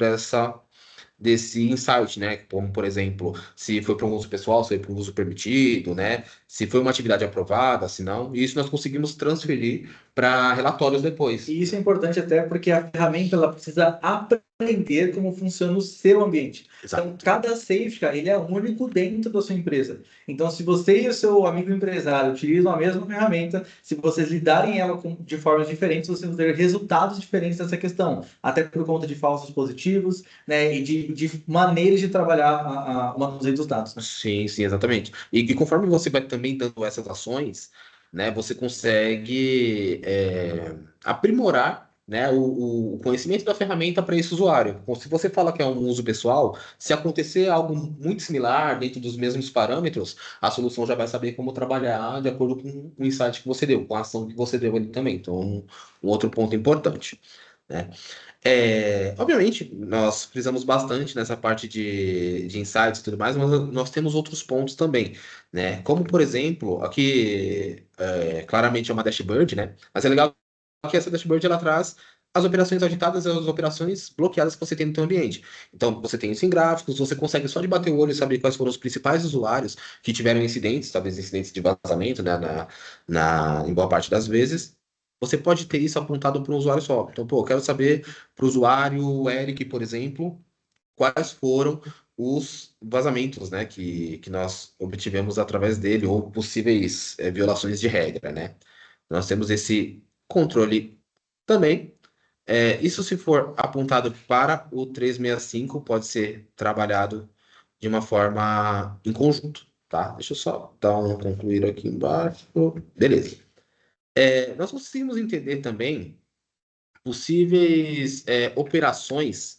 desse insight, né? Como, por exemplo, se foi para um uso pessoal, se foi para um uso permitido, né? Se foi uma atividade aprovada, se não. E isso nós conseguimos transferir para relatórios depois. E isso é importante até porque a ferramenta ela precisa aprender como funciona o seu ambiente. Então, Exato. cada safeguard, ele é único dentro da sua empresa. Então, se você e o seu amigo empresário utilizam a mesma ferramenta, se vocês lidarem ela de formas diferentes, vocês vão ter resultados diferentes nessa questão. Até por conta de falsos positivos, né? E de maneiras de trabalhar o manuseio dos dados, né? Sim, sim, exatamente. E conforme você vai também dando essas ações, né, você consegue aprimorar, né, o conhecimento da ferramenta para esse usuário. Então, se você fala que é um uso pessoal, se acontecer algo muito similar, dentro dos mesmos parâmetros, a solução já vai saber como trabalhar de acordo com o insight que você deu, com a ação que você deu ali também. Então, um outro ponto importante, né? Obviamente, nós frisamos bastante nessa parte de insights e tudo mais, mas nós temos outros pontos também, né? Como, por exemplo, aqui claramente é uma dashboard, né? Mas é legal que essa dashboard ela traz as operações auditadas e as operações bloqueadas que você tem no seu ambiente. Então, você tem isso em gráficos, você consegue só de bater o olho e saber quais foram os principais usuários que tiveram incidentes, talvez incidentes de vazamento, né, em boa parte das vezes. Você pode ter isso apontado para um usuário só. Então, pô, eu quero saber para o usuário Eric, por exemplo, quais foram os vazamentos, né, que nós obtivemos através dele, ou possíveis violações de regra, né? Nós temos esse controle também. Isso se for apontado para o 365, pode ser trabalhado de uma forma em conjunto, tá? Deixa eu só dar um concluir aqui embaixo. Beleza. Nós conseguimos entender também possíveis operações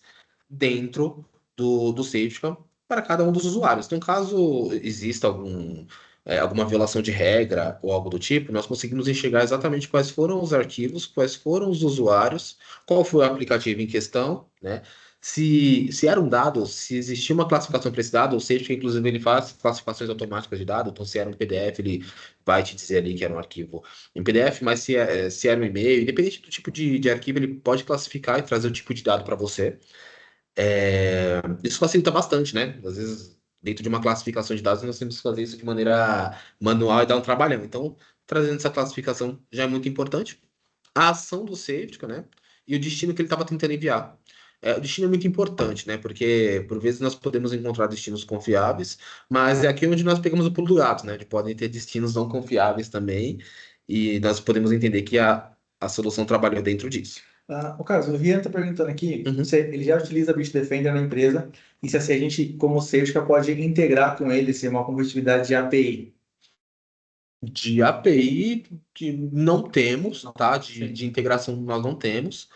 dentro do SafetyCam para cada um dos usuários. Então, caso exista alguma violação de regra ou algo do tipo, nós conseguimos enxergar exatamente quais foram os arquivos, quais foram os usuários, qual foi o aplicativo em questão, né? Se era um dado, se existia uma classificação para esse dado, o Safety, inclusive, ele faz classificações automáticas de dado, então se era um PDF, ele vai te dizer ali que era um arquivo em PDF, mas se era um e-mail, independente do tipo de arquivo, ele pode classificar e trazer o tipo de dado para você. Isso facilita bastante, né? Às vezes, dentro de uma classificação de dados, nós temos que fazer isso de maneira manual e dar um trabalhão. Então, trazendo essa classificação já é muito importante. A ação do safety, né? E o destino que ele estava tentando enviar. o destino é muito importante, né? Porque por vezes nós podemos encontrar destinos confiáveis, mas é aqui onde nós pegamos o pulo do gato, né? De podem ter destinos não confiáveis também, e nós podemos entender que a solução trabalhou dentro disso. O Carlos, o Rian está perguntando aqui Uhum. se ele já utiliza Beach Defender na empresa e se assim, a gente, como Certica, pode integrar com ele, ser uma compatibilidade de API. De API que não temos, tá? Sim. De integração nós não temos,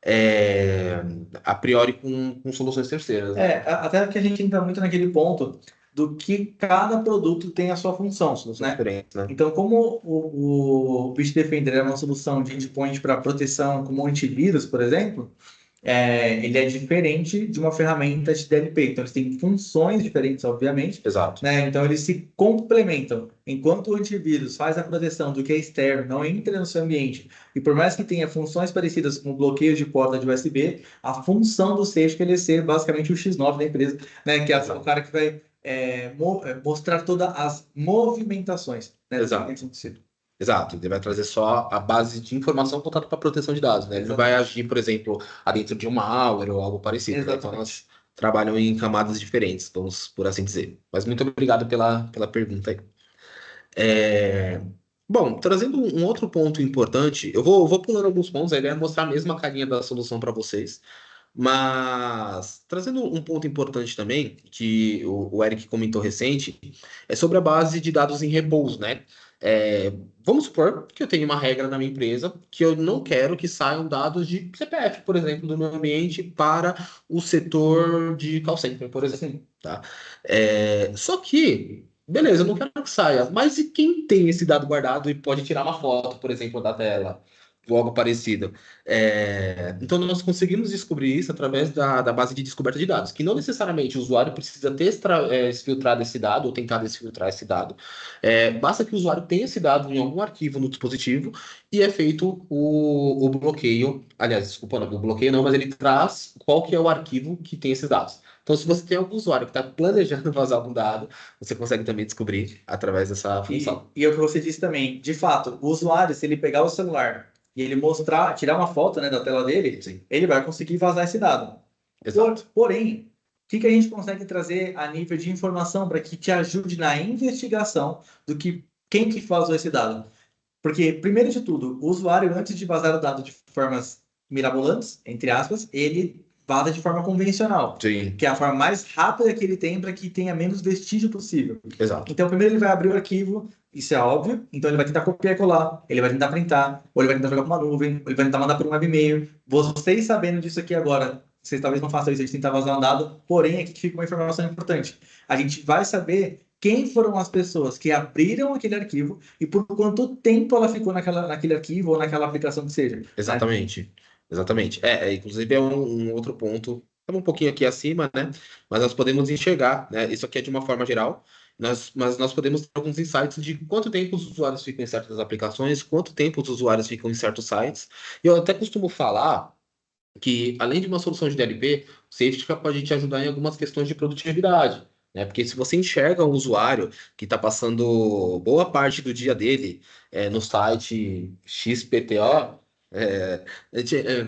é, a priori com soluções terceiras, né? Até que a gente entra muito naquele ponto do que cada produto tem a sua função, Soluções né? diferentes, né? Então, como o Beach Defender é uma solução de endpoint para proteção como antivírus, por exemplo, ele é diferente de uma ferramenta de DLP. Então, eles têm funções diferentes, obviamente, Exato. né? Então, eles se complementam. Enquanto o antivírus faz a proteção do que é externo, não entra no seu ambiente, e por mais que tenha funções parecidas com bloqueio de porta de USB, a função do Sage é ele ser basicamente o X9 da empresa, né? Que é o cara que vai mostrar todas as movimentações, né, do que Exato. tem acontecido. Exato, ele vai trazer só a base de informação voltada para proteção de dados, né? Ele não vai agir, por exemplo, dentro de um malware ou algo parecido, né? Então, Exatamente. nós trabalham em camadas diferentes, vamos por assim dizer. Mas muito obrigado pela pergunta aí. É, Bom, trazendo um outro ponto importante, eu vou pulando alguns pontos, a ideia é mostrar mesmo a carinha da solução para vocês, mas trazendo um ponto importante também, que o Eric comentou recente, é sobre a base de dados em repouso, né? É, Vamos supor que eu tenho uma regra na minha empresa que eu não quero que saiam dados de CPF, por exemplo, do meu ambiente para o setor de call center, por exemplo, Sim. tá? Só que, beleza, eu não quero que saia, mas e quem tem esse dado guardado e pode tirar uma foto, por exemplo, da tela? Ou algo parecido. Então, nós conseguimos descobrir isso através da base de descoberta de dados, que não necessariamente o usuário precisa ter exfiltrado esse dado ou tentado exfiltrar esse dado. Basta que o usuário tenha esse dado em algum arquivo no dispositivo e é feito o bloqueio. Aliás, desculpa, não, o bloqueio não, mas ele traz qual que é o arquivo que tem esses dados. Então, se você tem algum usuário que está planejando vazar algum dado, você consegue também descobrir através dessa função. E é o que você disse também, de fato, o usuário, se ele pegar o celular e ele mostrar, tirar uma foto, né, da tela dele, Sim, ele vai conseguir vazar esse dado. exato. Porém, o que a gente consegue trazer a nível de informação para que te ajude na investigação do que quem que vazou esse dado? Porque, primeiro de tudo, o usuário, antes de vazar o dado de formas mirabolantes, entre aspas, ele vaza de forma convencional, Sim, que é a forma mais rápida que ele tem para que tenha menos vestígio possível. exato. Então, primeiro ele vai abrir o arquivo, isso é óbvio, então ele vai tentar copiar e colar, ele vai tentar printar, ou ele vai tentar jogar para uma nuvem, ou ele vai tentar mandar por um web e-mail. Vocês sabendo disso aqui agora, vocês talvez não façam isso, a gente tentar vazar um dado, porém aqui fica uma informação importante. A gente vai saber quem foram as pessoas que abriram aquele arquivo e por quanto tempo ela ficou naquele arquivo ou naquela aplicação que seja, né? Exatamente. Exatamente. Inclusive é um outro ponto, estamos um pouquinho aqui acima, né? Mas nós podemos enxergar, né? Isso aqui é de uma forma geral, mas nós podemos ter alguns insights de quanto tempo os usuários ficam em certas aplicações, quanto tempo os usuários ficam em certos sites. E eu até costumo falar que, além de uma solução de DLP, o Safetica pode te ajudar em algumas questões de produtividade. Né? Porque se você enxerga um usuário que está passando boa parte do dia dele no site XPTO,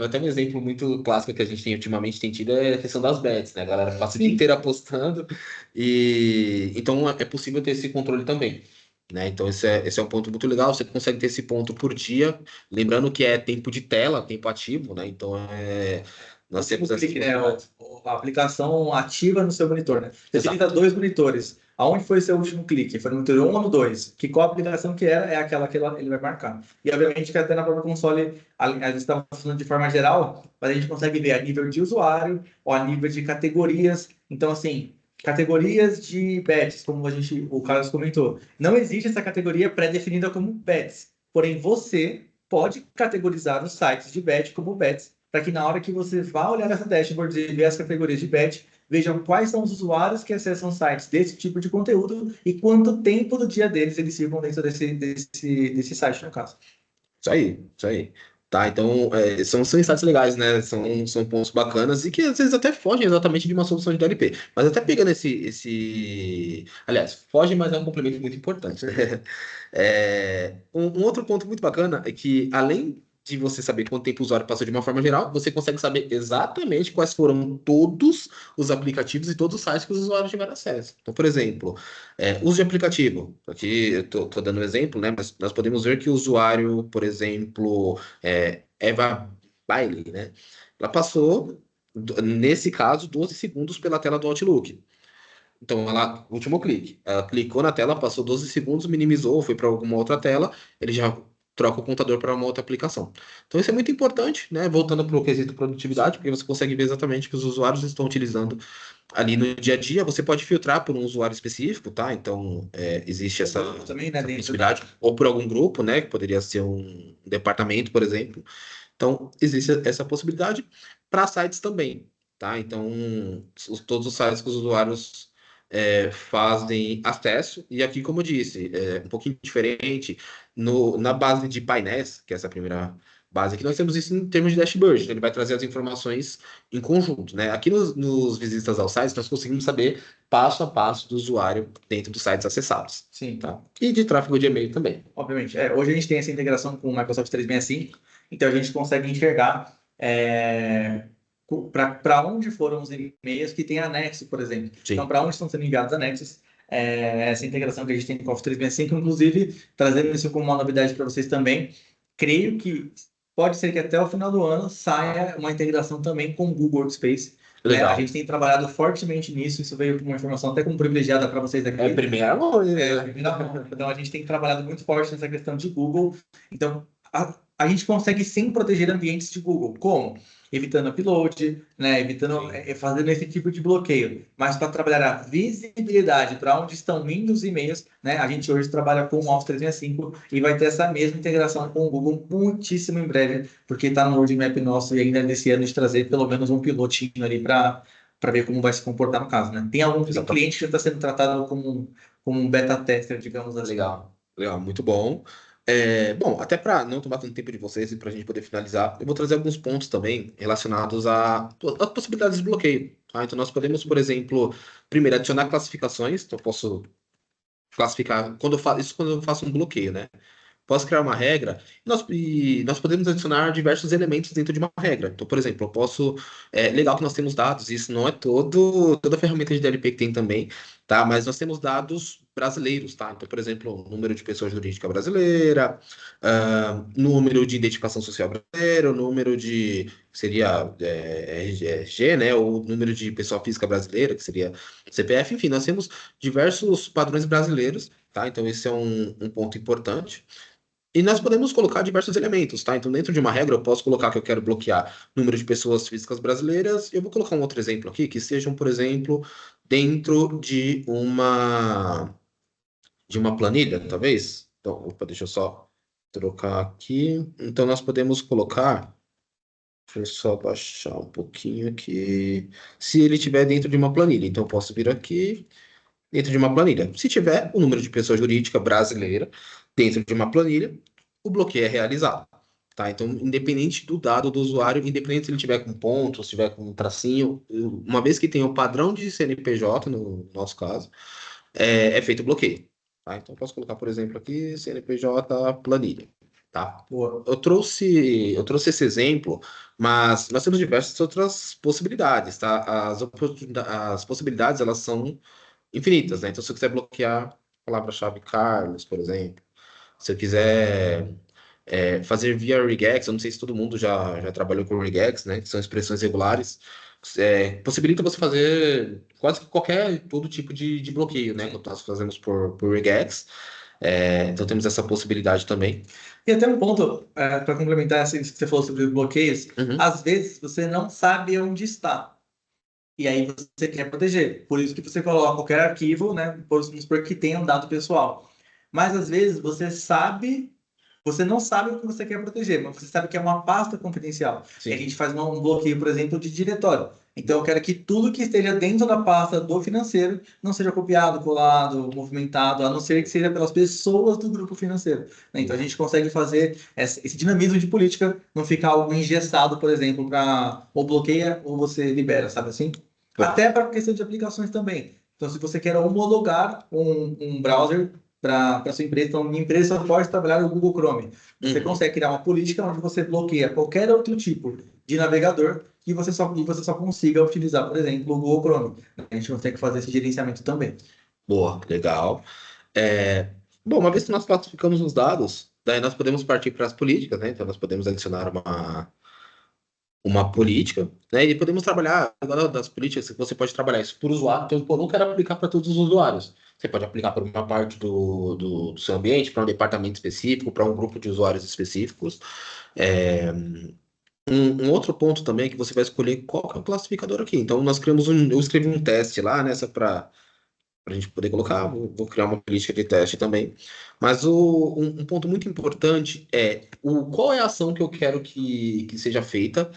até um exemplo muito clássico que a gente tem ultimamente tem tido é a questão das bets, né? A galera passa o dia Sim. inteiro apostando e então é possível ter esse controle também. Né? Então, esse é um ponto muito legal. Você consegue ter esse ponto por dia, lembrando que é tempo de tela, tempo ativo, né? Então, nós Último temos essas clique, né? possibilidades. A aplicação ativa no seu monitor, né? Você utiliza Exato. dois monitores. Aonde foi seu último clique? Foi no monitor 1 ou no 2? Que qual aplicação que era? É aquela que ele vai marcar. E obviamente que até na própria console, a gente estava falando de forma geral, mas a gente consegue ver a nível de usuário ou a nível de categorias. Então, assim, categorias de bets, como o Carlos comentou. Não existe essa categoria pré-definida como bets. Porém, você pode categorizar os sites de bet como bets para que na hora que você vá olhar essa dashboard e ver as categorias de bet, vejam quais são os usuários que acessam sites desse tipo de conteúdo e quanto tempo do dia deles eles ficam dentro desse site, no caso. Isso aí, isso aí. Tá, então, são insights legais, né? São pontos bacanas e que às vezes até fogem exatamente de uma solução de DLP. Mas até pegando Aliás, foge, mas é um complemento muito importante, né? Um outro ponto muito bacana é que, além de você saber quanto tempo o usuário passou de uma forma geral, você consegue saber exatamente quais foram todos os aplicativos e todos os sites que os usuários tiveram acesso. Então, por exemplo, uso de aplicativo. Aqui eu tô dando um exemplo, né? Mas nós podemos ver que o usuário, por exemplo, Eva Bailey, né? Ela passou, nesse caso, 12 segundos pela tela do Outlook. Então, último clique. Ela clicou na tela, passou 12 segundos, minimizou, foi para alguma outra tela, ele já troca o computador para uma outra aplicação. Então, isso é muito importante, né? Voltando para o quesito produtividade, porque você consegue ver exatamente o que os usuários estão utilizando ali no dia a dia. Você pode filtrar por um usuário específico, tá? Então, existe essa, também, né, essa dentro possibilidade. Ou por algum grupo, né? Que poderia ser um departamento, por exemplo. Então, existe essa possibilidade para sites também, tá? Então, todos os sites que os usuários fazem acesso, e aqui, como eu disse, é um pouquinho diferente, na base de painéis, que é essa primeira base aqui, nós temos isso em termos de dashboard, então ele vai trazer as informações em conjunto, né? Aqui nos visitas aos sites, nós conseguimos saber passo a passo do usuário dentro dos sites acessados, Sim, tá? E de tráfego de e-mail também. obviamente. Hoje a gente tem essa integração com o Microsoft 365, então a gente consegue enxergar para onde foram os e-mails que tem anexo, por exemplo. Sim. Então, para onde estão sendo enviados anexos, essa integração que a gente tem com o Office 365, inclusive, trazendo isso como uma novidade para vocês também. Creio que pode ser que até o final do ano saia uma integração também com o Google Workspace. Né? A Legal. gente tem trabalhado fortemente nisso, isso veio com uma informação até como privilegiada para vocês aqui. É primeira mão, Então, a gente tem trabalhado muito forte nessa questão de Google. Então, a gente consegue sim proteger ambientes de Google. Como? Evitando upload, né? Evitando, fazendo esse tipo de bloqueio. Mas para trabalhar a visibilidade para onde estão indo os e-mails, né? A gente hoje trabalha com o Office 365 e vai ter essa mesma integração com o Google muitíssimo em breve, porque está no roadmap nosso e ainda nesse ano de trazer pelo menos um pilotinho ali para ver como vai se comportar no caso, né? Tem algum cliente que está sendo tratado como um beta tester, digamos assim. Legal, muito bom. Bom, até para não tomar tanto tempo de vocês e para a gente poder finalizar, eu vou trazer alguns pontos também relacionados a possibilidades de bloqueio. Tá? Então, nós podemos, por exemplo, primeiro adicionar classificações. Então, eu posso classificar quando eu faço um bloqueio, né? Posso criar uma regra e nós podemos adicionar diversos elementos dentro de uma regra. Então, por exemplo, eu posso. É legal que nós temos dados, isso não é toda ferramenta de DLP que tem também, tá? Mas nós temos dados brasileiros, tá? Então, por exemplo, número de pessoa jurídica brasileira, número de identificação social brasileira, o número de. Seria RG, né? Ou número de pessoa física brasileira, que seria CPF. Enfim, nós temos diversos padrões brasileiros, tá? Então, esse é um ponto importante. E nós podemos colocar diversos elementos, tá? Então, dentro de uma regra, eu posso colocar que eu quero bloquear número de pessoas físicas brasileiras. Eu vou colocar um outro exemplo aqui, que sejam, por exemplo, dentro de uma planilha, talvez. Então, opa, deixa eu só trocar aqui. Então, nós podemos colocar. Deixa eu só baixar um pouquinho aqui. Se ele estiver dentro de uma planilha, então eu posso vir aqui dentro de uma planilha. Se tiver o número de pessoa jurídica brasileira dentro de uma planilha, o bloqueio é realizado. Tá? Então, independente do dado do usuário, independente se ele tiver com ponto, se tiver com um tracinho, uma vez que tem o padrão de CNPJ, no nosso caso, é feito o bloqueio. Tá? Então, eu posso colocar, por exemplo, aqui CNPJ planilha. Tá? Boa. Eu trouxe esse exemplo, mas nós temos diversas outras possibilidades. Tá? As possibilidades elas são infinitas, né? Então, se eu quiser bloquear a palavra-chave Carlos, por exemplo, se eu quiser fazer via regex, eu não sei se todo mundo já trabalhou com regex, né? Que são expressões regulares, possibilita você fazer quase que todo tipo de bloqueio, né? Quando nós fazemos por regex. Então, temos essa possibilidade também. E até um ponto, para complementar isso que você falou sobre os bloqueios, Uhum. às vezes você não sabe onde está. E aí você quer proteger. Por isso que você coloca qualquer arquivo, né? Vamos supor que tenha um dado pessoal. Mas às vezes você não sabe o que você quer proteger, mas você sabe que é uma pasta confidencial. Sim. E a gente faz um bloqueio, por exemplo, de diretório. Então eu quero que tudo que esteja dentro da pasta do financeiro não seja copiado, colado, movimentado, a não ser que seja pelas pessoas do grupo financeiro. Né? Então a gente consegue fazer esse dinamismo de política, não ficar algo engessado, por exemplo, para ou bloqueia ou você libera, sabe assim? Até para questão de aplicações também. Então, se você quer homologar um browser para sua empresa. Então, minha empresa só pode trabalhar no Google Chrome. Você consegue criar uma política onde você bloqueia qualquer outro tipo de navegador e você só consiga utilizar, por exemplo, o Google Chrome. A gente consegue fazer esse gerenciamento também. Boa, legal. É, bom, uma vez que nós classificamos os dados, daí nós podemos partir para as políticas, né? Então nós podemos adicionar uma política, né? E podemos trabalhar, agora das políticas, você pode trabalhar isso por usuário, então eu não quero aplicar para todos os usuários. Você pode aplicar para uma parte do seu ambiente, para um departamento específico, para um grupo de usuários específicos. É, um outro ponto também é que você vai escolher qual que é o classificador aqui. Então, eu escrevi um teste lá nessa para a gente poder colocar, vou criar uma política de teste também. Mas um ponto muito importante é qual é a ação que eu quero que seja feita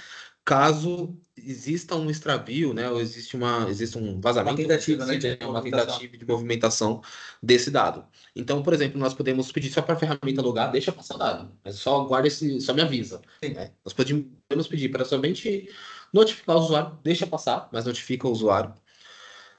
caso exista um extravio, né, ou existe um Uma vazamento, tentativa, né, de uma movimentação. tentativa de movimentação desse dado. Então, por exemplo, nós podemos pedir só para a ferramenta logar, deixa passar o dado, mas só guarda só me avisa. Sim. Né? Nós podemos pedir para somente notificar o usuário, deixa passar, mas notifica o usuário.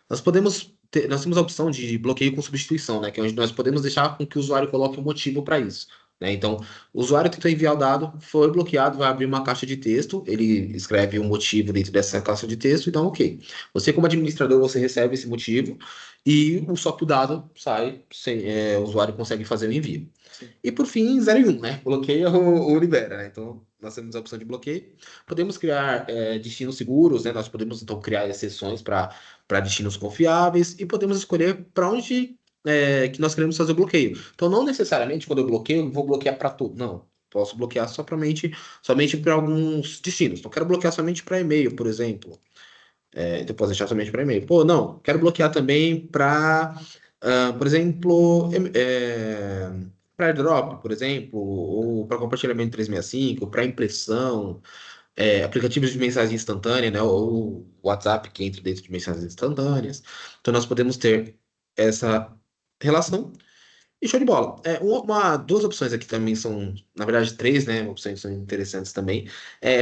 Nós temos a opção de bloqueio com substituição, né? Que é onde nós podemos deixar com que o usuário coloque um motivo para isso. Né? Então, o usuário tentou enviar o dado, foi bloqueado, vai abrir uma caixa de texto, ele escreve um motivo dentro dessa caixa de texto e dá um OK. Você, como administrador, você recebe esse motivo e só que o dado sai, o usuário consegue fazer o envio. Sim. E por fim, 0 e 1, né? Bloqueia ou libera, né? Então, nós temos a opção de bloqueio. Podemos criar destinos seguros, né? Nós podemos, então, criar exceções para destinos confiáveis e podemos escolher para onde que nós queremos fazer o bloqueio. Então, não necessariamente quando eu bloqueio, eu vou bloquear para tudo. Não. Posso bloquear somente para alguns destinos. Então, quero bloquear somente para e-mail, por exemplo. Então, posso deixar somente para e-mail. Pô, não. Quero bloquear também para, por exemplo, para airdrop, por exemplo, ou para compartilhamento 365, para impressão, aplicativos de mensagem instantânea, né, ou WhatsApp que entra dentro de mensagens instantâneas. Então, nós podemos ter essa relação e show de bola. Duas opções aqui também são, na verdade, três, né, opções são interessantes também.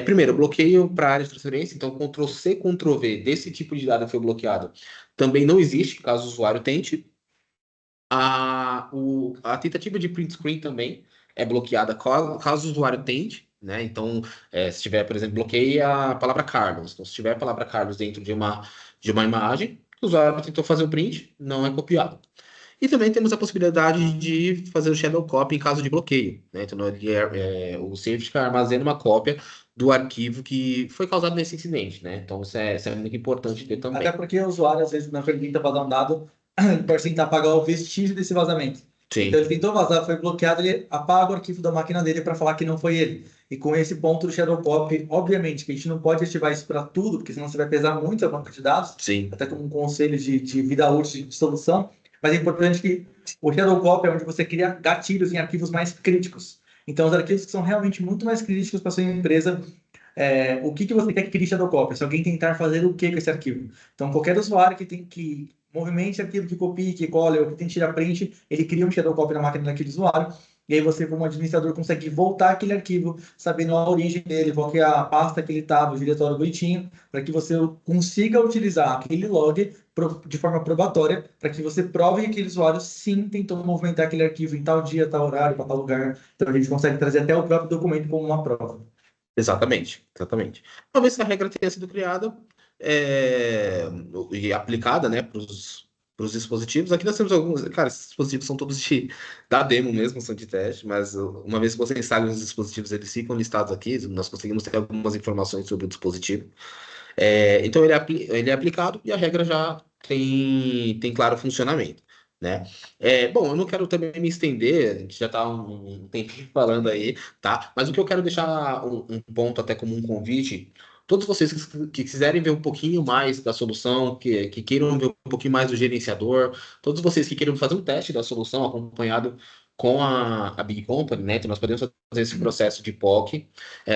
Primeiro, bloqueio para área de transferência. Então, Ctrl+C, Ctrl+V desse tipo de dado que foi bloqueado também não existe, caso o usuário tente. A tentativa de print screen também é bloqueada caso o usuário tente, né? Então, se tiver, por exemplo, bloqueia a palavra Carlos. Então, se tiver a palavra Carlos dentro de uma imagem, o usuário tentou fazer o print, não é copiado. E também temos a possibilidade de fazer o shadow copy em caso de bloqueio, né? Então, o Safety armazena uma cópia do arquivo que foi causado nesse incidente, né? Então, isso é muito importante ter também. Até porque o usuário, às vezes, não permita vazar um dado, ele pode tentar apagar o vestígio desse vazamento. Sim. Então, ele tentou vazar, foi bloqueado, ele apaga o arquivo da máquina dele para falar que não foi ele. E com esse ponto do Shadow Copy, obviamente, que a gente não pode ativar isso para tudo, porque senão você vai pesar muito a banca de dados. Sim. Até como um conselho de vida útil de solução. Mas é importante que o Shadow Copy é onde você cria gatilhos em arquivos mais críticos. Então, os arquivos que são realmente muito mais críticos para sua empresa, o que você quer que crie Shadow Copy? Se alguém tentar fazer o que com esse arquivo? Então, qualquer usuário que movimente aquilo, que copie, que cole, ou que tente tirar print, ele cria um Shadow Copy na máquina daquele usuário. E aí você, como administrador, consegue voltar aquele arquivo, sabendo a origem dele, qual que é a pasta que ele está, o diretório bonitinho, para que você consiga utilizar aquele log de forma probatória, para que você prove que aquele usuário sim tentou movimentar aquele arquivo em tal dia, tal horário, para tal lugar. Então a gente consegue trazer até o próprio documento como uma prova. Exatamente, exatamente. Uma vez que a regra tenha sido criada e aplicada, né, para os dispositivos, aqui nós temos alguns. Cara, esses dispositivos são todos da demo mesmo, são de teste, mas uma vez que você instala os dispositivos, eles ficam listados aqui, nós conseguimos ter algumas informações sobre o dispositivo. Então ele é aplicado e a regra já tem claro funcionamento. Né? Bom, eu não quero também me estender, a gente já está um tempinho falando aí, tá? Mas o que eu quero deixar um ponto até como um convite, todos vocês que quiserem ver um pouquinho mais da solução, que queiram ver um pouquinho mais do gerenciador, todos vocês que queiram fazer um teste da solução acompanhado com a Big Company, né? Então nós podemos fazer esse processo de POC.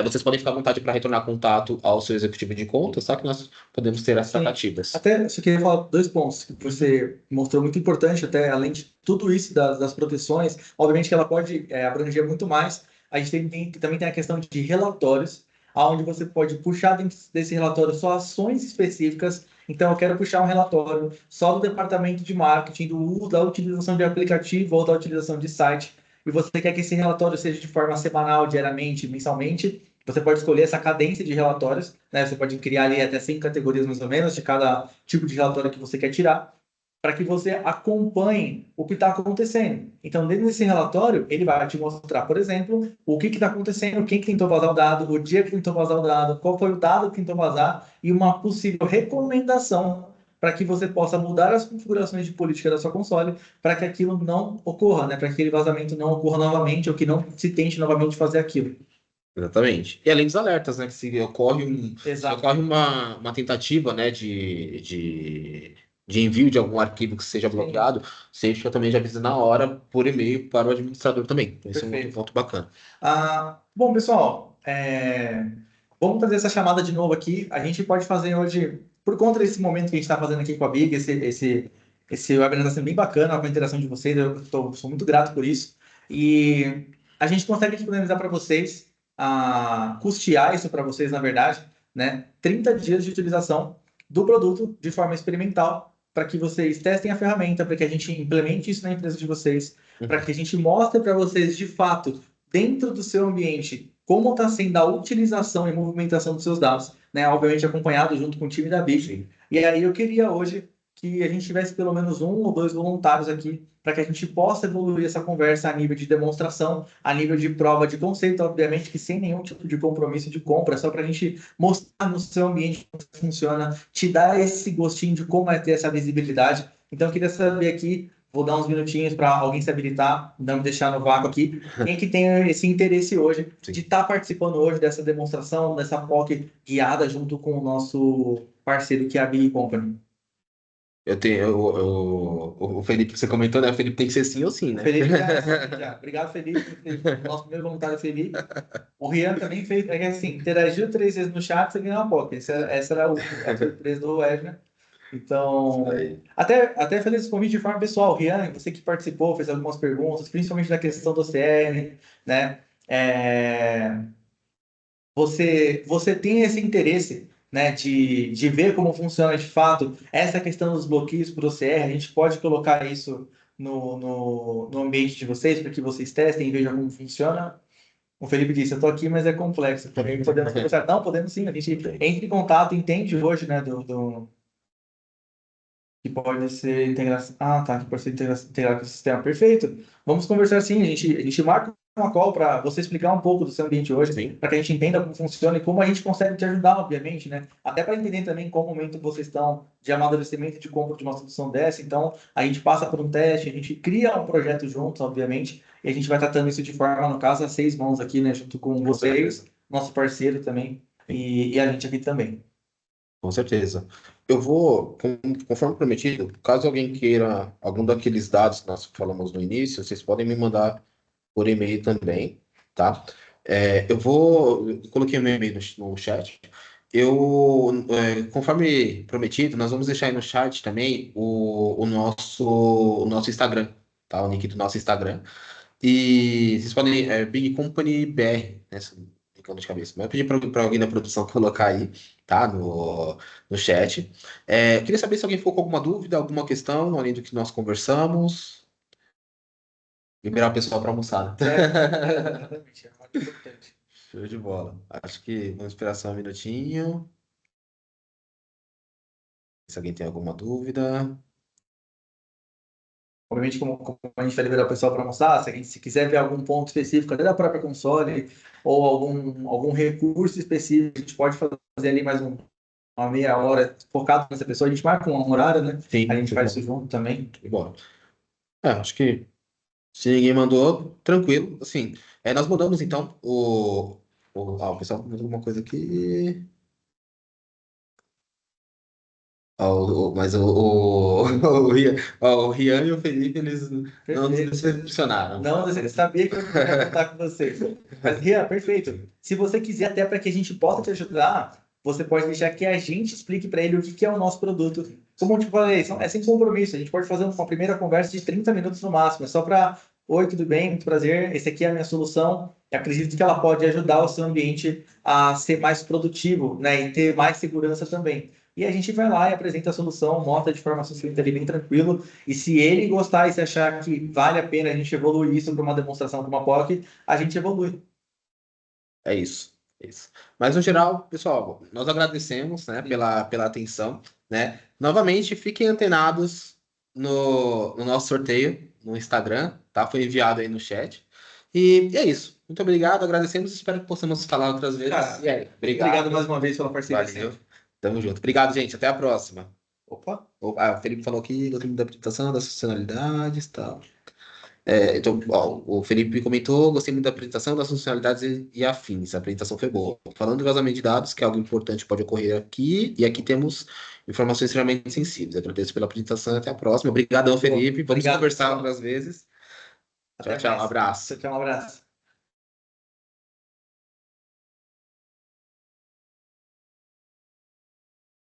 Vocês podem ficar à vontade para retornar contato ao seu executivo de contas, tá? Que nós podemos ter as tratativas. Até só queria falar dois pontos que você mostrou muito importante, até além de tudo isso das proteções, obviamente que ela pode abranger muito mais. A gente também tem a questão de relatórios, onde você pode puxar dentro desse relatório só ações específicas Então, eu quero puxar um relatório só do departamento de marketing, da utilização de aplicativo ou da utilização de site, e você quer que esse relatório seja de forma semanal, diariamente, mensalmente, você pode escolher essa cadência de relatórios, né? Você pode criar ali até 5 categorias mais ou menos de cada tipo de relatório que você quer tirar, para que você acompanhe o que está acontecendo. Então, dentro desse relatório, ele vai te mostrar, por exemplo, o que está acontecendo, quem que tentou vazar o dado, o dia que tentou vazar o dado, qual foi o dado que tentou vazar e uma possível recomendação para que você possa mudar as configurações de política da sua console para que aquilo não ocorra, né? Para que aquele vazamento não ocorra novamente ou que não se tente novamente fazer aquilo. Exatamente. E além dos alertas, né? Que se Exato. ocorre uma tentativa, né, de envio de algum arquivo que seja Sim, bloqueado, Safety também já avisa na hora por e-mail para o administrador também. Então, esse é um outro perfeito. ponto bacana. Bom, pessoal, vamos fazer essa chamada de novo aqui. A gente pode fazer hoje, por conta desse momento que a gente está fazendo aqui com a Big, esse webinar está sendo bem bacana com a interação de vocês, sou muito grato por isso. E a gente consegue disponibilizar para vocês, custear isso para vocês, na verdade, né? 30 dias de utilização do produto de forma experimental, para que vocês testem a ferramenta, para que a gente implemente isso na empresa de vocês, para que a gente mostre para vocês de fato dentro do seu ambiente, como está sendo a utilização e movimentação dos seus dados, né? Obviamente acompanhado junto com o time da Big. E aí eu queria hoje que a gente tivesse pelo menos um ou dois voluntários aqui para que a gente possa evoluir essa conversa a nível de demonstração, a nível de prova de conceito, obviamente que sem nenhum tipo de compromisso de compra, só para a gente mostrar no seu ambiente como funciona, te dar esse gostinho de como é ter essa visibilidade. Então eu queria saber aqui, vou dar uns minutinhos para alguém se habilitar, não me deixar no vácuo aqui. Quem que tem esse interesse hoje Sim. de estar participando hoje dessa demonstração, dessa POC guiada junto com o nosso parceiro que é a Big Company? Eu tenho, o Felipe, você comentou, né? O Felipe tem que ser sim ou sim, O né? Felipe já é assim, já. Obrigado, Felipe. Nosso primeiro voluntário, Felipe. O Rian também fez, é que assim, interagiu 3 vezes no chat, você ganhou uma POC. Essa era a surpresa do Wesley. Isso Então, aí. até fazer esse convite de forma pessoal. Rian, você que participou, fez algumas perguntas, principalmente da questão do OCR, né? Você tem esse interesse, né, de ver como funciona de fato essa questão dos bloqueios para o OCR, a gente pode colocar isso no ambiente de vocês, para que vocês testem e vejam como funciona. O Felipe disse, eu estou aqui, mas é complexo. Também podemos conversar. Não, podemos sim, a gente entra em contato, entende hoje, né, que pode ser integração. Ah, tá, que pode ser integrado com o sistema. Perfeito. Vamos conversar sim. A gente marca uma call para você explicar um pouco do seu ambiente hoje, Sim. para que a gente entenda como funciona e como a gente consegue te ajudar, obviamente, né? Até para entender também qual momento vocês estão de amadurecimento de compra de uma solução dessa. Então, a gente passa por um teste, a gente cria um projeto juntos, obviamente, e a gente vai tratando isso de forma, no caso, a 6 mãos aqui, né? Junto com vocês, nosso parceiro também, e a gente aqui também. Com certeza. Eu vou, conforme prometido, caso alguém queira algum daqueles dados que nós falamos no início, vocês podem me mandar por e-mail também, tá? Eu coloquei o meu e-mail no chat. Conforme prometido, nós vamos deixar aí no chat também o nosso Instagram, tá? O link do nosso Instagram. E vocês podem, Big Company BR, né? Ficando de cabeça. Mas eu pedi para alguém da produção colocar aí, tá? No chat. Queria saber se alguém ficou com alguma dúvida, alguma questão, além do que nós conversamos. Liberar o pessoal para almoçar, né? Exatamente, é muito importante. Show de bola. Acho que vamos esperar só um minutinho. Se alguém tem alguma dúvida. Obviamente, como a gente vai liberar o pessoal para almoçar, se quiser ver algum ponto específico, até da própria console, ou algum recurso específico, a gente pode fazer ali mais uma meia hora focado nessa pessoa. A gente marca um horário, né? A Sim, gente faz isso junto também. bom. Acho que se ninguém mandou, tranquilo. Assim, nós mudamos então o pessoal mandou alguma coisa aqui. Mas o Rian, o Rian e o Felipe, eles não nos Perfeito. decepcionaram. Não, eu sabia que eu ia contar com vocês. Mas, Rian, perfeito. Se você quiser, até para que a gente possa te ajudar, você pode deixar que a gente explique para ele o que é o nosso produto. Como eu te falei, é sem compromisso. A gente pode fazer uma primeira conversa de 30 minutos no máximo. É só para, oi, tudo bem? Muito prazer. Essa aqui é a minha solução. Eu acredito que ela pode ajudar o seu ambiente a ser mais produtivo, né? E ter mais segurança também. e a gente vai lá e apresenta a solução, mostra de forma sucinta ali, bem tranquilo. E se ele gostar e se achar que vale a pena a gente evoluir isso para uma demonstração com uma POC, a gente evolui. É isso, é isso. Mas no geral, pessoal, nós agradecemos, né, pela atenção, né? Novamente, fiquem antenados no nosso sorteio no Instagram, tá? Foi enviado aí no chat. E é isso. Muito obrigado, agradecemos, espero que possamos falar outras vezes. Cara, E aí, obrigado mais uma vez pela parceria. valeu. Tamo junto. Obrigado, gente. Até a próxima. Opa, O Felipe falou aqui do time da apresentação, das funcionalidades e tal. Então, ó, o Felipe comentou, gostei muito da apresentação, das funcionalidades e afins. A apresentação foi boa. Falando de vazamento de dados, que é algo importante pode ocorrer aqui, e aqui temos informações extremamente sensíveis. Agradeço pela apresentação e até a próxima. Obrigadão, Felipe. Vamos obrigado, conversar pessoal. outras vezes. Até Tchau, tchau. mais. Um abraço. Tchau, tchau, um abraço.